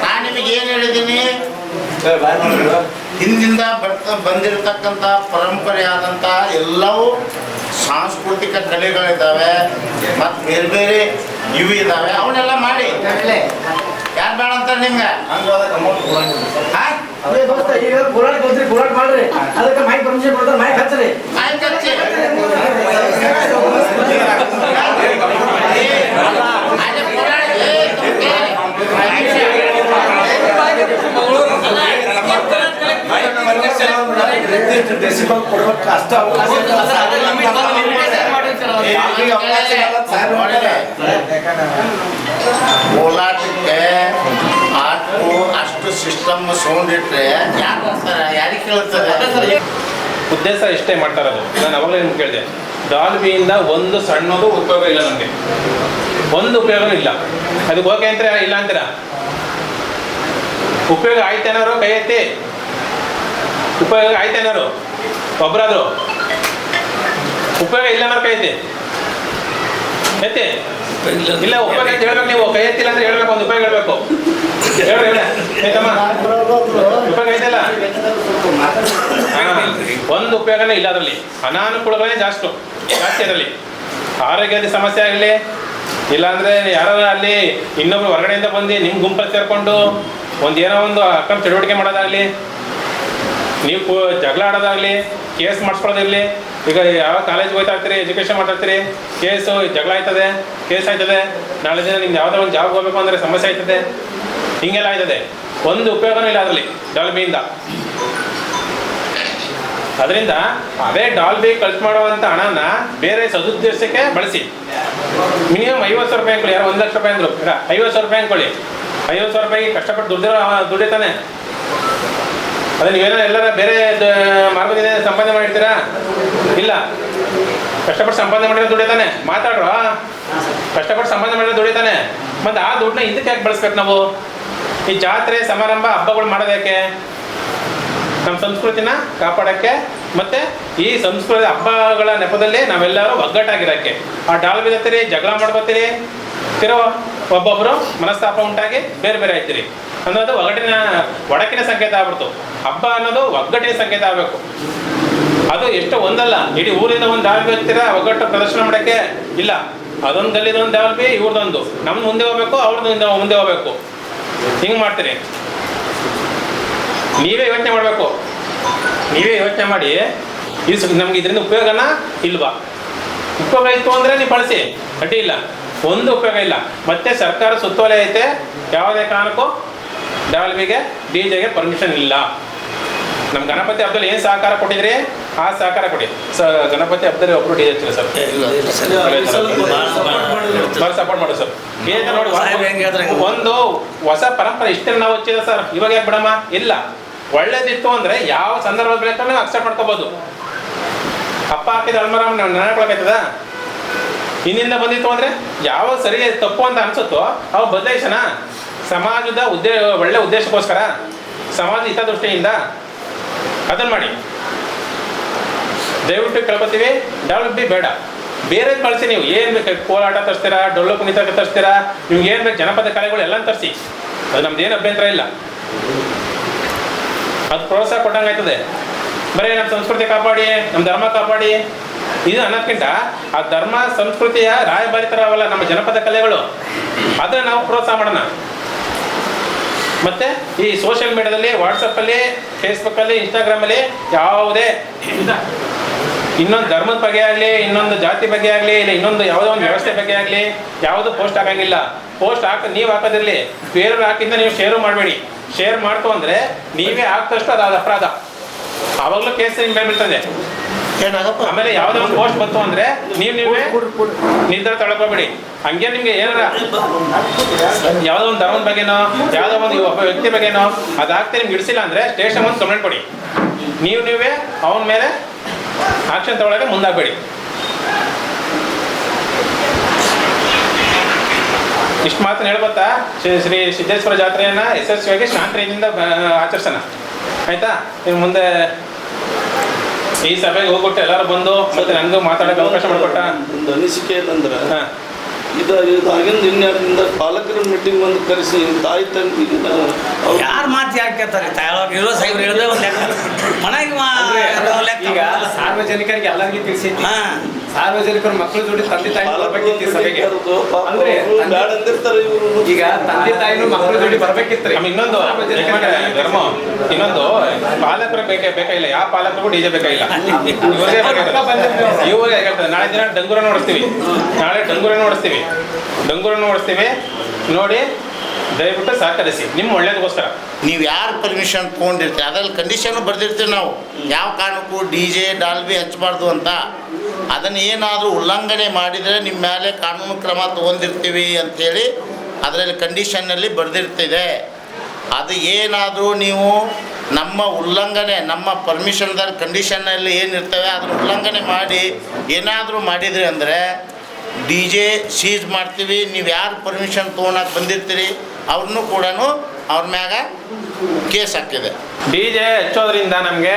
ನಾನು ನಿಮಗೆ ಏನು ಹೇಳಿದ್ದೀನಿ, ಹಿಂದಿಂದ ಬಂದಿರತಕ್ಕಂಥ ಪರಂಪರೆ ಆದಂಥ ಎಲ್ಲವೂ ಸಾಂಸ್ಕೃತಿಕ ಕಲೆಗಳಿದ್ದಾವೆ, ಮತ್ತು ಬೇರೆ ಬೇರೆ ಇವು ಇದ್ದಾವೆ, ಅವನ್ನೆಲ್ಲ ಮಾಡಿ. ಯಾರು ಬೇಡ ಅಂತಾರೆ ನಿಮ್ಗೆ? ಗುರಾಟ್ ಮಾಡ್ರಿ, ಅದಕ್ಕೆ ಮೈಕ್ ಪರ್ಮಿಷನ್ ಕೊಡ್ತಾರೆ, ಮೈಕ್ ಹಚ್ಚ್ರಿ. ಮೈಕ್ ಹಚ್ಚಿ ಕೋಲಾಟಕ್ಕೆ ಆಟು ಅಷ್ಟು ಸಿಸ್ಟಮ್ ಸೌಂಡ್ ಇಟ್ಟರೆ ಯಾರು ಬರ್ತಾರೆ, ಯಾರಿಗೆ ಕೇಳ್ತಾರೆ? ಉದ್ದೇಶ ಇಷ್ಟೇ ಮಾಡ್ತಾ ಇರೋದು. ನಾನು ಅವಾಗಲೇ ನಿಮ್ಗೆ ಕೇಳಿದೆ, ಡಾಲ್ಬಿಯಿಂದ ಒಂದು ಸಣ್ಣದು ಉಪಯೋಗ ಇಲ್ಲ ನಮಗೆ, ಒಂದು ಉಪಯೋಗನೂ ಇಲ್ಲ. ಅದಕ್ಕೆ ಓಕೆ ಅಂತೀರಾ ಇಲ್ಲ ಅಂತೀರಾ? ಉಪಯೋಗ ಆಯ್ತೇನಾರು ಕೈ ಎತ್ತಿ, ಉಪಯೋಗ ಆಯ್ತೇನಾರು ಒಬ್ಬರಾದ್ರು? ಉಪಯೋಗ ಇಲ್ಲ ಅನ್ನೋರು ಕೈ ಎತ್ತಿ, ಎತ್ತಿ. ಇಲ್ಲ ಉಪಯೋಗ ಅಂತ ಹೇಳ್ಬೇಕು, ನೀವು ಕೈ ಎತ್ತಿಲ್ಲ ಅಂದ್ರೆ ಹೇಳ್ಬೇಕು, ಒಂದು ಉಪಯೋಗ ಹೇಳ್ಬೇಕು. ಹೇಳ ಆಯ್ತಮ್ಮ, ಉಪಯೋಗ ಐತಲ್ಲ? ಒಂದು ಉಪಯೋಗನೇ ಇಲ್ಲ ಅದರಲ್ಲಿ, ಅನಾನುಕೂಲಗಳೇ ಜಾಸ್ತಿ ಅದರಲ್ಲಿ. ಆರೋಗ್ಯದ ಸಮಸ್ಯೆ ಆಗಲಿ, ಇಲ್ಲಾಂದ್ರೆ ಯಾರು ಅಲ್ಲಿ ಇನ್ನೊಬ್ರು ಹೊರಗಡೆಯಿಂದ ಬಂದು ನಿಮ್ಮ ಗುಂಪಲ್ಲಿ ಸೇರ್ಕೊಂಡು ಏನೋ ಒಂದು ಅಕ್ರಮ ಚಟುವಟಿಕೆ ಮಾಡೋದಾಗಲಿ, ನೀವು ಜಗಳ ಆಡೋದಾಗಲಿ, ಕೇಸ್ ಮಾಡಿಸ್ಕೊಳ್ಳೋದಿರಲಿ. ಈಗ ಯಾವ ಕಾಲೇಜ್ಗೆ ಹೋಗ್ತಾ ಇರ್ತೀರಿ, ಎಜುಕೇಷನ್ ಮಾಡ್ತಾ ಇರ್ತೀರಿ, ಕೇಸು ಜಗಳ ಆಯ್ತದೆ, ಕೇಸ್ ಆಯ್ತದೆ, ನಾಳೆ ದಿನ ನಿಮ್ಗೆ ಯಾವುದೋ ಒಂದು ಜಾಬ್ಗೆ ಹೋಗ್ಬೇಕು ಅಂದರೆ ಸಮಸ್ಯೆ ಆಯ್ತದೆ, ಹಿಂಗೆಲ್ಲ ಆಯ್ತದೆ. ಒಂದು ಉಪಯೋಗನೂ ಇಲ್ಲ ಅದರಲ್ಲಿ ಡಾಲ್ಬಿಯಿಂದ. ಅದರಿಂದ ಅದೇ ಡಾಲ್ಬಿ ಖರ್ಚು ಮಾಡುವಂಥ ಹಣನ ಬೇರೆ ಸದುದ್ದೇಶಕ್ಕೆ ಬಳಸಿ. ಮಿನಿಮಮ್ 50,000 ರೂಪಾಯಿ ಅಂಕೊಳ್ಳಿ, ಯಾರು 1 ಲಕ್ಷ ರೂಪಾಯಿ ಅಂದರು, 50,000 ರೂಪಾಯಿ ಅಂಕೊಳ್ಳಿ. 50,000 ರೂಪಾಯಿಗೆ ಕಷ್ಟಪಟ್ಟು ದುಡ್ಡೇ ತಾನೆ. ಅದೇ ನೀವೇನೋ ಎಲ್ಲರ ಬೇರೆ ಮಾರ್ಗದಿಂದ ಸಂಪಾದನೆ ಮಾಡಿರ್ತೀರಾ? ಇಲ್ಲ, ಕಷ್ಟಪಟ್ಟು ಸಂಪಾದನೆ ಮಾಡಿರೋ ದುಡ್ಡೇ ತಾನೆ. ಮಾತಾಡ್ರ, ಕಷ್ಟಪಟ್ಟು ಸಂಪಾದನೆ ಮಾಡಿರೋ ದುಡ್ಡೇ ತಾನೆ. ಮತ್ತು ಆ ದುಡ್ಡನ್ನ ಇದಕ್ಕೆ ಯಾಕೆ ಬಳಸ್ಬೇಕು ನಾವು? ಈ ಜಾತ್ರೆ ಸಮಾರಂಭ ಹಬ್ಬಗಳು ಮಾಡೋದಕ್ಕೆ, ನಮ್ಮ ಸಂಸ್ಕೃತಿನ ಕಾಪಾಡೋಕ್ಕೆ, ಮತ್ತು ಈ ಸಂಸ್ಕೃತಿ ಹಬ್ಬಗಳ ನೆಪದಲ್ಲಿ ನಾವೆಲ್ಲರೂ ಒಗ್ಗಟ್ಟಾಗಿರೋಕ್ಕೆ. ಆ ಡಾಲ್ಬಿ ಹತ್ತೀರಿ, ಜಗಳ ಮಾಡ್ಕೊತೀರಿ, ತಿರೋ ಒಬ್ಬೊಬ್ಬರು ಮನಸ್ತಾಪ ಉಂಟಾಗಿ ಬೇರೆ ಬೇರೆ ಆಯ್ತೀರಿ ಅನ್ನೋದು ಒಡಕಿನ ಸಂಕೇತ ಆಗ್ಬಿಡ್ತು. ಹಬ್ಬ ಅನ್ನೋದು ಒಗ್ಗಟ್ಟಿನ ಸಂಕೇತ ಆಗಬೇಕು. ಅದು ಎಷ್ಟು ಒಂದಲ್ಲ, ಇಡೀ ಊರಿಂದ ಒಂದು ಡಾಲ್ಬಿ ಹತ್ತೀರಾ ಒಗ್ಗಟ್ಟು ಪ್ರದರ್ಶನ ಮಾಡೋಕ್ಕೆ ಇಲ್ಲ. ಅದೊಂದು ಗಲ್ಲಿದೊಂದು ಡಾಲ್ಬಿ, ಇವ್ರದೊಂದು, ನಮ್ದು ಮುಂದೆ ಹೋಗ್ಬೇಕು, ಅವ್ರದ್ದು ಮುಂದೆ ಹೋಗ್ಬೇಕು, ಹಿಂಗೆ ಮಾಡ್ತೀರಿ. ನೀವೇ ಯೋಚನೆ ಮಾಡಬೇಕು. ನೀವೇ ಯೋಚನೆ ಮಾಡಿ, ನಮ್ಗೆ ಇದರಿಂದ ಉಪಯೋಗನ ಇಲ್ವಾ? ಉಪಯೋಗ ಇತ್ತು ಅಂದರೆ ನೀವು ಬಳಸಿ, ಅಡ್ಡಿ ಇಲ್ಲ. ಒಂದು ಉಪಯೋಗ ಇಲ್ಲ. ಮತ್ತೆ ಸರ್ಕಾರ ಸುತ್ತೋಲೆ ಐತೆ, ಯಾವುದೇ ಕಾರಣಕ್ಕೂ ಡಾಲ್ಬಿಗೆ ಡಿಜೆಗೆ ಪರ್ಮಿಷನ್ ಇಲ್ಲ. ನಮ್ಮ ಗಣಪತಿ ಹಬ್ಬದಲ್ಲಿ ಏನು ಸಹಕಾರ ಕೊಟ್ಟಿದ್ರಿ ಆ ಸಹಕಾರ ಕೊಡಿ. ಗಣಪತಿ ಹಬ್ಬದಲ್ಲಿ ಒಬ್ಬರು ಡಿ ಜೆ ಸರ್ ಸಪೋರ್ಟ್ ಮಾಡಿ ಸರ್. ಏನು ನೋಡಿ, ಒಂದು ಹೊಸ ಪರಂಪರೆ ಇಷ್ಟೆಲ್ಲ ನಾವು ಹಚ್ಚಿದ ಸರ್, ಇವಾಗ ಯಾಕೆ ಬಿಡಮ್ಮ? ಇಲ್ಲ, ಒಳ್ಳೇದಿತ್ತು ಅಂದರೆ ಯಾವ ಸಂದರ್ಭ ಬೇಕಾದ್ರೂ ಅಕ್ಸೆಪ್ಟ್ ಮಾಡ್ಕೋಬೋದು. ಅಪ್ಪ ಹಾಕಿದ ಅಲ್ಮರಾಮ್ ನಾವು ನೆನಕೊಳಕೈತದ? ಹಿಂದಿಂದ ಬಂದಿತ್ತು ಅಂದರೆ ಯಾವ ಸರಿ ತಪ್ಪು ಅಂತ ಅನ್ಸುತ್ತೋ ಅವು ಬದಲಾಯಿಸೋಣ. ಸಮಾಜದ ಒಳ್ಳೆ ಉದ್ದೇಶಕ್ಕೋಸ್ಕರ, ಸಮಾಜ ಹಿತದೃಷ್ಟಿಯಿಂದ ಅದನ್ನು ಮಾಡಿ. ದಯವಿಟ್ಟು ಕೇಳ್ಕೊತೀವಿ, ಡಾಲ್ಬಿ ಬೇಡ, ಬೇರೆ ಕಳಿಸಿ. ನೀವು ಏನು ಬೇಕು, ಕೋಲಾಟ ತರಿಸ್ತೀರಾ, ಡೊಳ್ಳು ಕುಣಿತ ತರಿಸ್ತೀರಾ, ನಿಮ್ಗೆ ಏನು ಬೇಕು ಜನಪದ ಕಲೆಗಳು ಎಲ್ಲ ತರಿಸಿ, ಅದು ನಮ್ದೇನು ಅಭ್ಯಂತರ ಇಲ್ಲ. ಅದು ಪ್ರೋತ್ಸಾಹ ಕೊಟ್ಟಂಗೆ ಆಯ್ತದೆ. ಬರೀ ನಮ್ಮ ಸಂಸ್ಕೃತಿ ಕಾಪಾಡಿ, ನಮ್ಮ ಧರ್ಮ ಕಾಪಾಡಿ ಇದು ಅನ್ನೋದಕ್ಕಿಂತ ಆ ಧರ್ಮ ಸಂಸ್ಕೃತಿಯ ರಾಯಭಾರಿತರವಲ್ಲ ನಮ್ಮ ಜನಪದ ಕಲೆಗಳು, ಅದನ್ನು ನಾವು ಪ್ರೋತ್ಸಾಹ ಮಾಡೋಣ. ಮತ್ತು ಈ ಸೋಷಿಯಲ್ ಮೀಡಿಯಾದಲ್ಲಿ, ವಾಟ್ಸಪ್ಪಲ್ಲಿ, ಫೇಸ್ಬುಕ್ಕಲ್ಲಿ, ಇನ್ಸ್ಟಾಗ್ರಾಮಲ್ಲಿ ಯಾವುದೇ ಇನ್ನೊಂದು ಧರ್ಮದ ಬಗ್ಗೆ ಆಗಲಿ, ಇನ್ನೊಂದು ಜಾತಿ ಬಗ್ಗೆ ಆಗಲಿ, ಇಲ್ಲ ಇನ್ನೊಂದು ಯಾವುದೋ ಒಂದು ವ್ಯವಸ್ಥೆ ಬಗ್ಗೆ ಆಗಲಿ ಯಾವುದು ಪೋಸ್ಟ್ ಹಾಕಂಗಿಲ್ಲ. ಪೋಸ್ಟ್ ನೀವು ಹಾಕೋದಿರಲಿ, ಬೇರೆಯವ್ರು ಹಾಕಿಂದ ನೀವು ಶೇರು ಮಾಡಬೇಡಿ. ಶೇರ್ ಮಾಡ್ಕೊ ಅಂದರೆ ನೀವೇ ಹಾಕ್ತಷ್ಟು ಅದು ಅಪರಾಧ, ಆವಾಗಲೂ ಕೇಸ್ ನಿಮ್ಮ ಮೇಲೆ ಬೀಳ್ತದೆ. ಆಮೇಲೆ ಯಾವುದೋ ಒಂದು ಪೋಸ್ಟ್ ಬಂತು ಅಂದರೆ ನೀವೇ ನಿರ್ಧಾರ ತಗೊಳ್ಕೋಬೇಡಿ. ಹಂಗೆ ನಿಮಗೆ ಏನಾರ ಯಾವುದೋ ಒಂದು ಧರ್ಮದ ಬಗ್ಗೆನೋ ಯಾವುದೋ ಒಂದು ಒಬ್ಬ ವ್ಯಕ್ತಿ ಬಗ್ಗೆನೋ ಅದು ಹಾಕ್ತಾ ನಿಮ್ಗೆ ಇಡಿಸಿಲ್ಲ ಅಂದರೆ ಸ್ಟೇಷನ್ ಒಂದು ಕಂಪ್ಲೇಂಟ್ ಕೊಡಿ. ನೀವೇ ಅವನ ಮೇಲೆ ಆಕ್ಷನ್ ತಗೊಳ್ಳೋಕೆ ಮುಂದಾಗಬೇಡಿ. ಇಷ್ಟು ಮಾತ್ರ ಹೇಳ್ಬೋತಾ? ಶ್ರೀ ಸಿದ್ದೇಶ್ವರ ಜಾತ್ರೆಯನ್ನು ಯಶಸ್ವಿಯಾಗಿ ಶಾಂತಿಯಿಂದ ಆಚರಿಸೋಣ, ಆಯ್ತಾ? ಇನ್ನು ಮುಂದೆ ಈ ಸಭೆಗೆ ಹೋಗ್ಬಿಟ್ಟು ಎಲ್ಲರೂ ಬಂದು ಮತ್ತೆ ನನಗೂ ಮಾತಾಡೋಕೆ ಅವಕಾಶ ಮಾಡಿಕೊಟ್ಟ. ಒಂದು ಅನಿಸಿಕೆ ಏನಂದ್ರೆ, ಇದಾಗಿಂದ ಇನ್ನೆರಡರಿಂದ ಪಾಲಕರ ಮೀಟಿಂಗ್ ಒಂದು ಕರೆಸಿ ತಾಯಿ ತಂದೆ ಯಾರು ಮಾತು ಯಾಕೆ ಕೇಳ್ತಾರೆ? ಇರೋ ಸಾಹೇಬ್ರು ಹೇಳಿದ್ರೆ ಒಂದು ಲೆಕ್ಕ. ಈಗ ಸಾರ್ವಜನಿಕರಿಗೆ ಎಲ್ಲರಿಗೂ ತಿಳಿಸಿದ್ವಿ. ಸಾರ್ವಜನಿಕರು ಮಕ್ಕಳ ಜೋಡಿ ತಂದೆ ತಾಯಿ ಬರ್ಬೇಕಿತ್ತು ಸಭೆಗೆ. ಅಂದ್ರೆ ಈಗ ತಂದೆ ತಾಯಿನೂ ಮಕ್ಕಳ ಜೋಡಿ ಬರ್ಬೇಕಿತ್ತು. ಇನ್ನೊಂದು ಪಾಲಕರು ಬೇಕಾಗಿಲ್ಲ, ಯಾವ ಪಾಲಕರಿಗೂ ಡಿಜೆ ಬೇಕಾಗಿಲ್ಲ. ಇವ್ರಿಗೆ ನಾಳೆ ದಿನ ಡಂಗೂರ ನೋಡಿಸ್ತೀವಿ, ನಾಳೆ ಡಂಗೂರ ನೋಡಿಸ್ತೀವಿ ನೋಡಿ. ದಯವಿಟ್ಟು ಸಹಕರಿಸಿ, ನಿಮ್ಮ ಒಳ್ಳೇದಕ್ಕೋಸ್ಕರ. ನೀವು ಯಾರು ಪರ್ಮಿಷನ್ ತೊಗೊಂಡಿರ್ತೀರಿ ಅದರಲ್ಲಿ ಕಂಡೀಷನ್ನು ಬರೆದಿರ್ತೀವಿ ನಾವು, ಯಾವ ಕಾರಣಕ್ಕೂ ಡಿ ಜೆ ಡಾಲ್ಬಿ ಹಚ್ಚಬಾರ್ದು ಅಂತ. ಅದನ್ನು ಏನಾದರೂ ಉಲ್ಲಂಘನೆ ಮಾಡಿದರೆ ನಿಮ್ಮ ಮೇಲೆ ಕಾನೂನು ಕ್ರಮ ತೊಗೊಂಡಿರ್ತೀವಿ ಅಂಥೇಳಿ ಅದರಲ್ಲಿ ಕಂಡೀಷನ್ನಲ್ಲಿ ಬರೆದಿರ್ತಿದೆ. ಅದು ಏನಾದರೂ ನೀವು ನಮ್ಮ ಉಲ್ಲಂಘನೆ, ನಮ್ಮ ಪರ್ಮಿಷನ್ದಾರ ಕಂಡೀಷನ್ನಲ್ಲಿ ಏನಿರ್ತವೆ ಅದನ್ನು ಉಲ್ಲಂಘನೆ ಮಾಡಿ ಏನಾದರೂ ಮಾಡಿದ್ರಿ ಅಂದರೆ ಡಿ ಜೆ ಸೀಜ್ ಮಾಡ್ತೀವಿ. ನೀವು ಯಾರು ಪರ್ಮಿಷನ್ ತೊಗೊಳಕ್ಕೆ ಬಂದಿರ್ತೀರಿ ಅವ್ರನ್ನೂ ಕೂಡ ಅವ್ರ ಮ್ಯಾಗ ಕೇಸ್ ಹಾಕಿದೆ. ಡಿ ಜೆ ಹಚ್ಚೋದ್ರಿಂದ ನಮಗೆ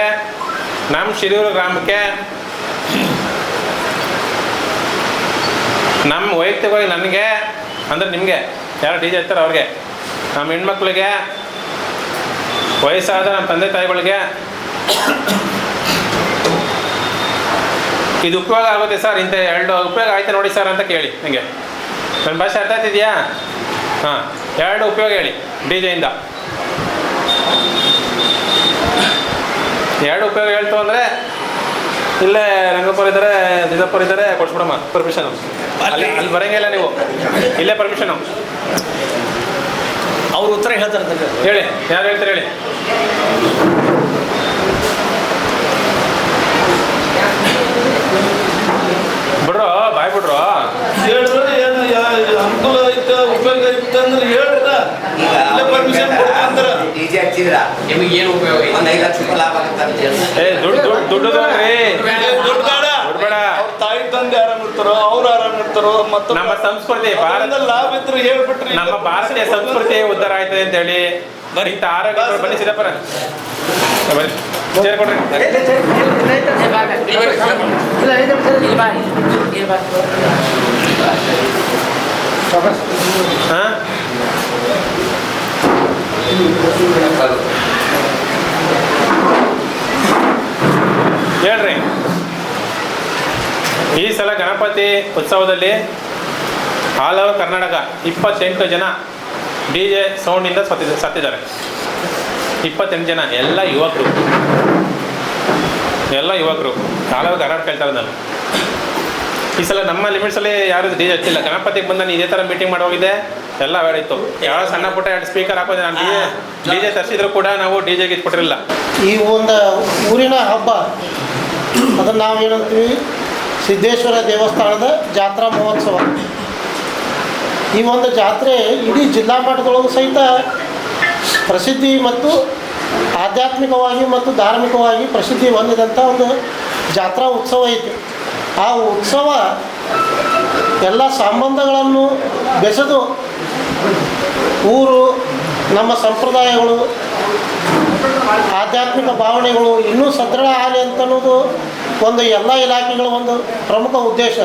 ನಮ್ಮ ಶಿರೂರು ಗ್ರಾಮಕ್ಕೆ ನಮ್ಮ ವೈಯಕ್ತಿಕವಾಗಿ ನನಗೆ ಅಂದರೆ ನಿಮಗೆ ಯಾರು ಡಿ ಜೆ ಹಚ್ತಾರೆ ಅವ್ರಿಗೆ, ನಮ್ಮ ಹೆಣ್ಮಕ್ಳಿಗೆ, ವಯಸ್ಸಾದ ನಮ್ಮ ತಂದೆ ತಾಯಿಗಳಿಗೆ ಇದು ಉಪಯೋಗ ಆಗುತ್ತೆ ಸರ್, ಇಂಥ 2 ಉಪಯೋಗ ಆಯ್ತು ನೋಡಿ ಸರ್ ಅಂತ ಕೇಳಿ. ನನಗೆ ನನ್ನ ಭಾಷೆ ಅರ್ಥ ಆಗ್ತಿದೆಯಾ? ಹಾಂ, 2 ಉಪಯೋಗ ಹೇಳಿ ಡಿ ಜೆಯಿಂದ. 2 ಉಪಯೋಗ ಹೇಳ್ತು ಅಂದರೆ ಇಲ್ಲೇ ರಂಗಪುರ ಇದ್ದಾರೆ, ದಿದಾಪುರ ಇದ್ದಾರೆ, ಕೊಡ್ಸ್ಬಿಡಮ್ಮ ಪರ್ಮಿಷನು. ಅಲ್ಲಿ ಬರೋಂಗಿಲ್ಲ ನೀವು, ಇಲ್ಲೇ ಪರ್ಮಿಷನು. ಅವ್ರು ಉತ್ತರ ಹೇಳ್ತಾರೆ ಹೇಳಿ, ಯಾರು ಹೇಳ್ತಾರೆ ಹೇಳಿ. ಬಿಡ್ರೋ ಬಾಯ್ ಬಿಡ್ರೋ. ಹೇಳ್ರಿ ಏನು ಅನುಕೂಲ ಐತೆ ಉಪಯೋಗ ಐತೆ ಅಂದ್ರೆ ಹೇಳ್ರ, ಇಲ್ಲೇ ಪರ್ಮಿಷನ್ ಕೊಡ್ತಂದ್ರ ಡಿಜೆ ಹಚ್ಚಿದ್ರ ನಿಮಗೆ ಏನು ಉಪಯೋಗ? 5 ಲಕ್ಷ ರೂಪಾಯಿ ಲಾಭ ಆಗುತ್ತೆ ಅಂತ ಹೇಳಿ. ದುಡ್ಡು ದುಡ್ಡು ಬೇಡ. ಅವ್ರ ತಾಯಿ ತಂದೆ ಆರಾಮ್ ಇರ್ತಾರೋ, ಅವ್ರು ಆರಾಮ್ ಇರ್ತಾರೋ. ಮತ್ತು ನಮ್ಮ ಸಂಸ್ಕೃತಿ ಭಾರತ ಲಾಭ ಇದ್ರು ಹೇಳ್ಬಿಟ್ರಿ. ನಮ್ಮ ಭಾರತೀಯ ಸಂಸ್ಕೃತಿ ಉದ್ಧಾರ ಆಯ್ತದೆ ಅಂತ ಹೇಳಿ ಬರೀ ಆರೋಗ್ಯ ಬನ್ನಿ ಸಿದ್ದಪ್ಪರ ಬನ್ನಿ ಚೇರ್ ಕೊಡ್ರಿ. ಹಾಂ, ಹೇಳ್ರಿ. ಈ ಸಲ ಗಣಪತಿ ಉತ್ಸವದಲ್ಲಿ ಆಲ್ ಓವರ್ ಕರ್ನಾಟಕ 28 ಜನ ಡಿ ಜೆ ಸೌಂಡಿಂದ ಸತ್ತಿದ್ದಾರೆ. 28 ಜನ, ಎಲ್ಲ ಯುವಕರು ಆಲ್ ಓವರ್ ಕರ್ನಾಟಕ ಹೇಳ್ತಾರೆ. ನಾನು ಈ ಸಲ ನಮ್ಮ ಲಿಮಿಟ್ಸಲ್ಲಿ ಯಾರು ಡಿ ಜೆ ಹಚ್ಚಿಲ್ಲ. ಗಣಪತಿಗೆ ಬಂದು ನಾನು ಇದೇ ಥರ ಮೀಟಿಂಗ್ ಮಾಡೋಗಿದೆ, ಎಲ್ಲ ಬೇಡ ಇತ್ತು. ಯಾವ ಸಣ್ಣ ಪುಟ್ಟ 2 ಸ್ಪೀಕರ್ ಹಾಕೋದು. ನಾನು ಡಿ ಜೆ ತರಿಸಿದ್ರು ಕೂಡ ನಾವು ಡಿ ಜೆಗೆ ಇಟ್ಕೊಟ್ಟಿರಲಿಲ್ಲ. ಈ ಒಂದು ಊರಿನ ಹಬ್ಬ ಅದನ್ನು ನಾವು ಏನಂತೀವಿ, ಸಿದ್ದೇಶ್ವರ ದೇವಸ್ಥಾನದ ಜಾತ್ರಾ ಮಹೋತ್ಸವ. ಈ ಒಂದು ಜಾತ್ರೆ ಇಡೀ ಜಿಲ್ಲಾ ಮಟ್ಟದೊಳಗೂ ಸಹಿತ ಪ್ರಸಿದ್ಧಿ ಮತ್ತು ಆಧ್ಯಾತ್ಮಿಕವಾಗಿ ಮತ್ತು ಧಾರ್ಮಿಕವಾಗಿ ಪ್ರಸಿದ್ಧಿ ಹೊಂದಿದಂಥ ಒಂದು ಜಾತ್ರಾ ಉತ್ಸವ ಐತಿ. ಆ ಉತ್ಸವ ಎಲ್ಲ ಸಂಬಂಧಗಳನ್ನು ಬೆಸೆದು ಊರು, ನಮ್ಮ ಸಂಪ್ರದಾಯಗಳು, ಆಧ್ಯಾತ್ಮಿಕ ಭಾವನೆಗಳು ಇನ್ನೂ ಸದೃಢ ಆಗಲಿ ಅಂತನ್ನೋದು ಒಂದು ಎಲ್ಲ ಇಲಾಖೆಗಳ ಒಂದು ಪ್ರಮುಖ ಉದ್ದೇಶ.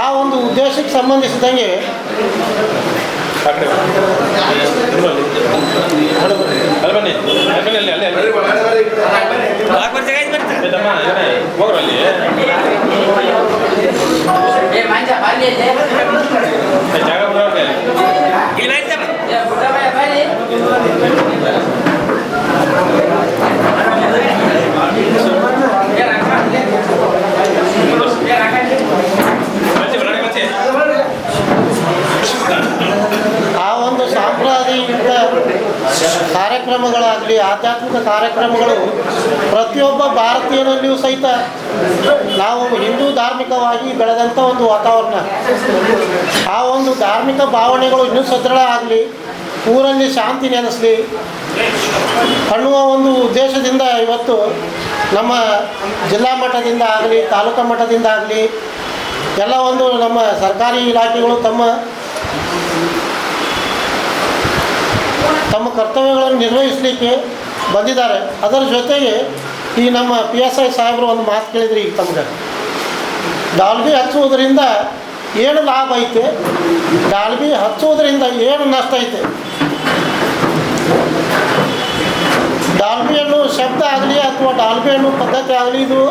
ಆ ಒಂದು ಉದ್ದೇಶಕ್ಕೆ ಸಂಬಂಧಿಸಿದಂಗೆ ಆ ಒಂದು ಸಾಂಪ್ರದಾಯಿಕ ಕಾರ್ಯಕ್ರಮಗಳಾಗಲಿ, ಆಧ್ಯಾತ್ಮಿಕ ಕಾರ್ಯಕ್ರಮಗಳು ಪ್ರತಿಯೊಬ್ಬ ಭಾರತೀಯನಲ್ಲಿಯೂ ಸಹಿತ ನಾವು ಹಿಂದೂ ಧಾರ್ಮಿಕವಾಗಿ ಬೆಳೆದಂಥ ಒಂದು ವಾತಾವರಣ. ಆ ಒಂದು ಧಾರ್ಮಿಕ ಭಾವನೆಗಳು ಇನ್ನೂ ಸದೃಢ ಆಗಲಿ, ಊರಲ್ಲಿ ಶಾಂತಿ ನೆಲೆಸಲಿ ಅನ್ನುವ ಒಂದು ಉದ್ದೇಶದಿಂದ ಇವತ್ತು ನಮ್ಮ ಜಿಲ್ಲಾ ಮಟ್ಟದಿಂದ ಆಗಲಿ, ತಾಲೂಕಾ ಮಟ್ಟದಿಂದ ಆಗಲಿ ಎಲ್ಲ ಒಂದು ನಮ್ಮ ಸರ್ಕಾರಿ ಇಲಾಖೆಗಳು ತಮ್ಮ ಕರ್ತವ್ಯಗಳನ್ನು ನಿರ್ವಹಿಸಲಿಕ್ಕೆ ಬಂದಿದ್ದಾರೆ. ಅದರ ಜೊತೆಗೆ ಈ ನಮ್ಮ PSI ಸಾಹೇಬರು ಒಂದು ಮಾತು ಕೇಳಿದ್ರಿ ಈಗ ತಮಗೆ, ಡಾಲ್ಬಿ ಹಚ್ಚುವುದರಿಂದ ಏನು ಲಾಭ ಐತೆ, ಡಾಲ್ಬಿ ಹಚ್ಚುವುದರಿಂದ ಏನು ನಷ್ಟ ಐತೆ. ಡಾಲ್ಬಿ ಅನ್ನೋ ಶಬ್ದ ಆಗಲಿ ಅಥವಾ ಡಾಲ್ಬಿ ಅನ್ನೋ ಪದ್ಧತಿ ಆಗಲಿ, ಇದು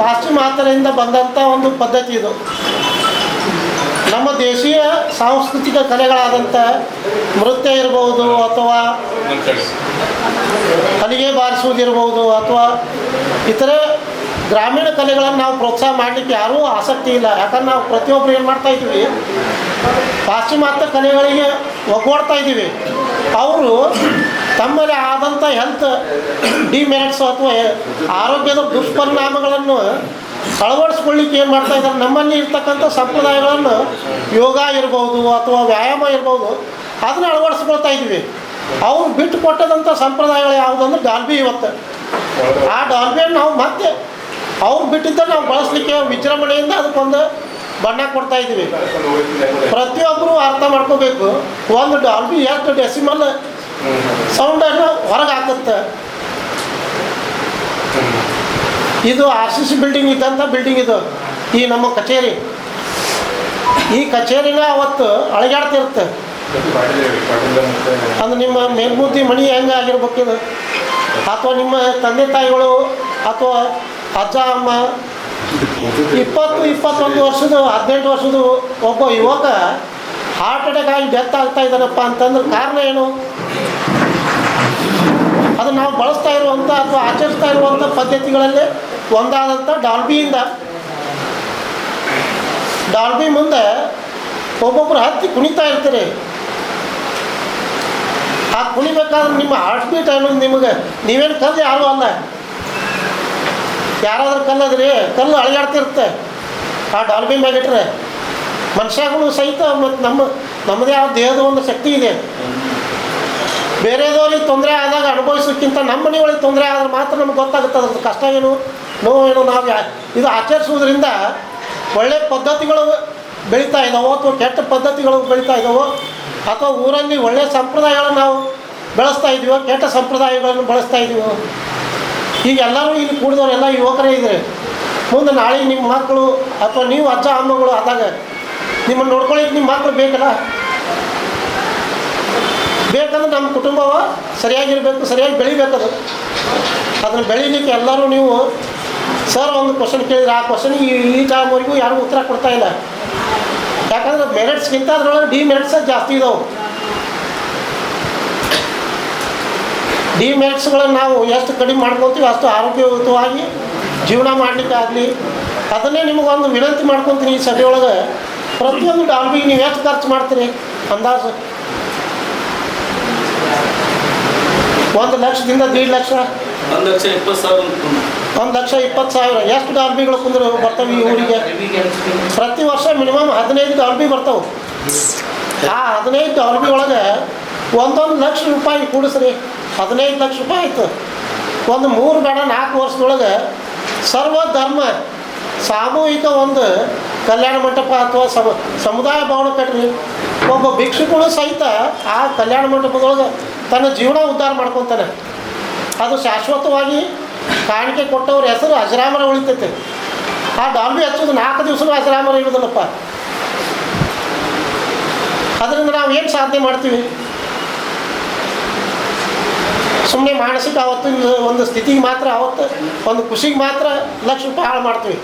ಪಾಶ್ಚಿಮಾತ್ಯರಿಂದ ಬಂದಂಥ ಒಂದು ಪದ್ಧತಿ. ಇದು ನಮ್ಮ ದೇಶೀಯ ಸಾಂಸ್ಕೃತಿಕ ಕಲೆಗಳಾದಂಥ ನೃತ್ಯ ಇರ್ಬೋದು, ಅಥವಾ ಹಲಿಗೆ ಬಾರಿಸುವುದಿರ್ಬೋದು, ಅಥವಾ ಇತರೆ ಗ್ರಾಮೀಣ ಕಲೆಗಳನ್ನು ನಾವು ಪ್ರೋತ್ಸಾಹ ಮಾಡಲಿಕ್ಕೆ ಯಾರೂ ಆಸಕ್ತಿ ಇಲ್ಲ. ಯಾಕಂದ್ರೆ ನಾವು ಪ್ರತಿಯೊಬ್ಬರು ಏನು ಮಾಡ್ತಾಯಿದ್ದೀವಿ, ಪಾಶ್ಚಿಮಾತ್ಯ ಕಲೆಗಳಿಗೆ ಒಗ್ಗೂಡ್ತಾ ಇದ್ದೀವಿ. ಅವರು ತಮ್ಮಲ್ಲಿ ಆದಂಥ ಹೆಲ್ತ್ ಡಿಮೆರಿಟ್ಸ್ ಅಥವಾ ಆರೋಗ್ಯದ ದುಷ್ಪರಿಣಾಮಗಳನ್ನು ಅಳವಡಿಸ್ಕೊಳ್ಳಿಕ್ಕೆ ಏನು ಮಾಡ್ತಾ ಇದ್ದಾರೆ, ನಮ್ಮಲ್ಲಿ ಇರ್ತಕ್ಕಂಥ ಸಂಪ್ರದಾಯಗಳನ್ನು ಯೋಗ ಇರ್ಬೋದು ಅಥವಾ ವ್ಯಾಯಾಮ ಇರ್ಬೋದು ಅದನ್ನು ಅಳವಡಿಸ್ಕೊಳ್ತಾ ಇದ್ದೀವಿ. ಅವ್ರು ಬಿಟ್ಟು ಕೊಟ್ಟದಂಥ ಸಂಪ್ರದಾಯಗಳು ಯಾವುದಂದ್ರೆ ಡಾಲ್ಬಿ ಇವತ್ತು. ಆ ಡಾಲ್ಬಿಯನ್ನು ನಾವು ಮತ್ತೆ ಅವ್ರು ಬಿಟ್ಟಿದ್ದ ನಾವು ಬಳಸಲಿಕ್ಕೆ ವಿಜೃಂಭಣೆಯಿಂದ ಅದಕ್ಕೊಂದು ಬಣ್ಣ ಕೊಡ್ತಾ ಇದ್ದೀವಿ. ಪ್ರತಿಯೊಬ್ಬರು ಅರ್ಥ ಮಾಡ್ಕೋಬೇಕು, ಒಂದು ಡಾಲ್ಬಿ ಎಷ್ಟು ಡೆಸಿಮಲ್ ಸೌಂಡನ್ನು ಹೊರಗೆ ಹಾಕುತ್ತೆ. ಇದು RCC ಬಿಲ್ಡಿಂಗ್ ಇದ್ದಂಥ ಬಿಲ್ಡಿಂಗ್ ಇದು. ಈ ನಮ್ಮ ಕಚೇರಿ, ಈ ಕಚೇರಿನ ಅವತ್ತು ಅಳಗಾಡ್ತಿರುತ್ತೆ. ಅದು ನಿಮ್ಮ ಮೇಲ್ಮುದ್ದಿ ಮಣಿ ಹೆಂಗೆ ಆಗಿರ್ಬೇಕಿದು, ಅಥವಾ ನಿಮ್ಮ ತಂದೆ ತಾಯಿಗಳು ಅಥವಾ ಅಜ್ಜ ಅಮ್ಮ 20-21 ವರ್ಷದ 18 ವರ್ಷದ ಒಬ್ಬ ಯುವಕ ಹಾರ್ಟ್ ಅಟ್ಯಾಕ್ ಆಗಿ ಡೆತ್ ಆಗ್ತಾ ಇದ್ದಾನಪ್ಪ ಅಂತಂದ್ರೆ ಕಾರಣ ಏನು? ಅದು ನಾವು ಬಳಸ್ತಾ ಇರುವಂಥ ಅಥವಾ ಆಚರಿಸ್ತಾ ಇರುವಂಥ ಪದ್ಧತಿಗಳಲ್ಲಿ ಒಂದಾದಂಥ ಡಾಲ್ಬಿಯಿಂದ. ಡಾಲ್ಬಿ ಮುಂದೆ ಒಬ್ಬೊಬ್ಬರು ಹತ್ತಿ ಕುಣಿತಾ ಇರ್ತೀರಿ. ಆ ಕುಣಿಬೇಕಾದ್ರೆ ನಿಮ್ಮ ಹಾರ್ಟ್ ಬೀಟ್ ಅನ್ನೋದು ನಿಮಗೆ, ನೀವೇನು ಕಲ್ಲು ಯಾರು ಅಲ್ಲ, ಯಾರಾದ್ರೂ ಕಲ್ಲದ್ರಿ, ಕಲ್ಲು ಅಳಗಾಡ್ತಿರುತ್ತೆ. ಆ ಡಾಲ್ಬಿ ಮ್ಯಾಗಿಟ್ರೆ ಮನುಷ್ಯಗಳು ಸಹಿತ ಮತ್ತು ನಮ್ಮದೇ ಯಾವ ದೇಹದ ಒಂದು ಶಕ್ತಿ ಇದೆ. ಬೇರೆದವ್ರಿಗೆ ತೊಂದರೆ ಆದಾಗ ಅನುಭವಿಸೋಕ್ಕಿಂತ ನಮ್ಮ ಮನೆಯೊಳಗೆ ತೊಂದರೆ ಆದ್ರೆ ಮಾತ್ರ ನಮ್ಗೆ ಗೊತ್ತಾಗುತ್ತೆ ಅದ್ರದ್ದು ಕಷ್ಟ ಏನು ನೋವೇನು. ನಾವು ಇದು ಆಚರಿಸೋದ್ರಿಂದ ಒಳ್ಳೆಯ ಪದ್ಧತಿಗಳು ಬೆಳೀತಾ ಇದ್ದಾವೋ ಅಥವಾ ಕೆಟ್ಟ ಪದ್ಧತಿಗಳು ಬೆಳೀತಾ ಇದ್ದಾವೋ, ಅಥವಾ ಊರಲ್ಲಿ ಒಳ್ಳೆಯ ಸಂಪ್ರದಾಯಗಳನ್ನು ನಾವು ಬೆಳೆಸ್ತಾ ಇದ್ದೀವೋ ಕೆಟ್ಟ ಸಂಪ್ರದಾಯಗಳನ್ನು ಬಳಸ್ತಾ ಇದ್ದೀವೋ. ಈಗ ಎಲ್ಲರೂ ಇಲ್ಲಿ ಕೂಡಿದವರೆಲ್ಲ ಯುವಕರೇ ಇದ್ದಾರೆ. ಮುಂದೆ ನಾಳೆ ನಿಮ್ಮ ಮಕ್ಕಳು ಅಥವಾ ನೀವು ಅಜ್ಜ ಅಮ್ಮಗಳು ಆದಾಗ ನಿಮ್ಮನ್ನು ನೋಡ್ಕೊಳ್ಳಿಕ್ಕೆ ನಿಮ್ಮ ಮಕ್ಕಳು ಬೇಕಲ್ಲ. ಬೇಕಂದ್ರೆ ನಮ್ಮ ಕುಟುಂಬವ ಸರಿಯಾಗಿರಬೇಕು, ಸರಿಯಾಗಿ ಬೆಳಿಬೇಕದು. ಅದನ್ನು ಬೆಳೀಲಿಕ್ಕೆ ಎಲ್ಲರೂ ನೀವು ಸರ್ ಒಂದು ಕ್ವಶನ್ ಕೇಳಿದ್ರೆ ಆ ಕ್ವಶನಿಗೆ ಈ ಟೈಮ್ವರೆಗೂ ಯಾರಿಗೂ ಉತ್ತರ ಕೊಡ್ತಾ ಇಲ್ಲ. ಯಾಕಂದ್ರೆ ಮೆರಿಟ್ಸ್ಗಿಂತ ಅದರೊಳಗೆ ಡಿಮೆರಿಟ್ಸ್ ಜಾಸ್ತಿ ಇದಾವೆ. ಡಿಮೆರಿಟ್ಸ್ಗಳನ್ನು ನಾವು ಎಷ್ಟು ಕಡಿಮೆ ಮಾಡ್ಕೊತೀವಿ ಅಷ್ಟು ಆರೋಗ್ಯಯುತವಾಗಿ ಜೀವನ ಮಾಡಲಿಕ್ಕೆ ಆಗಲಿ. ಅದನ್ನೇ ನಿಮಗೊಂದು ವಿನಂತಿ ಮಾಡ್ಕೊತೀನಿ ಈ ಸಭೆಯೊಳಗೆ, ಪ್ರತಿಯೊಂದು ಡಾಲ್ಬಿಗೆ ನೀವು ಎಷ್ಟು ಖರ್ಚು ಮಾಡ್ತೀರಿ ಅಂದಾಜು? 1 ಲಕ್ಷದಿಂದ 1.5 ಲಕ್ಷ, 1,20,000 ಎಷ್ಟು ಡಾಲ್ಬಿಗಳು ಕುಂದ್ರೆ ಬರ್ತವೆ ಈ ಊರಿಗೆ? ಪ್ರತಿ ವರ್ಷ ಮಿನಿಮಮ್ 15 ಡಾಲ್ಬಿ ಬರ್ತವೆ. ಆ 15 ಡಾಲ್ಬಿ ಒಳಗೆ 1 ಲಕ್ಷ ರೂಪಾಯಿ ಕೂಡಿಸ್ರಿ, 15 ಲಕ್ಷ ರೂಪಾಯಿ ಆಯಿತು. ಒಂದು 3 ಬೇಡ 4 ವರ್ಷದೊಳಗೆ ಸರ್ವಧರ್ಮ ಸಾಮೂಹಿಕ ಒಂದು ಕಲ್ಯಾಣ ಮಂಟಪ ಅಥವಾ ಸಮುದಾಯ ಭವನ ಕಟ್ರಿ. ಒಬ್ಬ ಭಿಕ್ಷುಗಳು ಸಹಿತ ಆ ಕಲ್ಯಾಣ ಮಂಟಪದೊಳಗೆ ತನ್ನ ಜೀವನ ಉದ್ಧಾರ ಮಾಡ್ಕೊತಾನೆ. ಅದು ಶಾಶ್ವತವಾಗಿ ಕಾಣಿಕೆ ಕೊಟ್ಟವ್ರ ಹೆಸರು ಅಜರಾಮರ ಉಳಿತೈತೆ. ಆ ಡಾಲ್ಬಿ ಹಚ್ಚೋದು 4 ದಿವಸನೂ ಅಜರಾಮರ ಇರೋದಿಲ್ಲಪ್ಪ. ಅದರಿಂದ ನಾವು ಏನು ಸಾಧನೆ ಮಾಡ್ತೀವಿ? ಸುಮ್ಮನೆ ಮಾನಸಿಕ ಆವತ್ತಿನ ಒಂದು ಸ್ಥಿತಿಗೆ ಮಾತ್ರ, ಆವತ್ತು ಒಂದು ಖುಷಿಗೆ ಮಾತ್ರ ಲಕ್ಷ ರೂಪಾಯಿ ಹಾಳು ಮಾಡ್ತೀವಿ.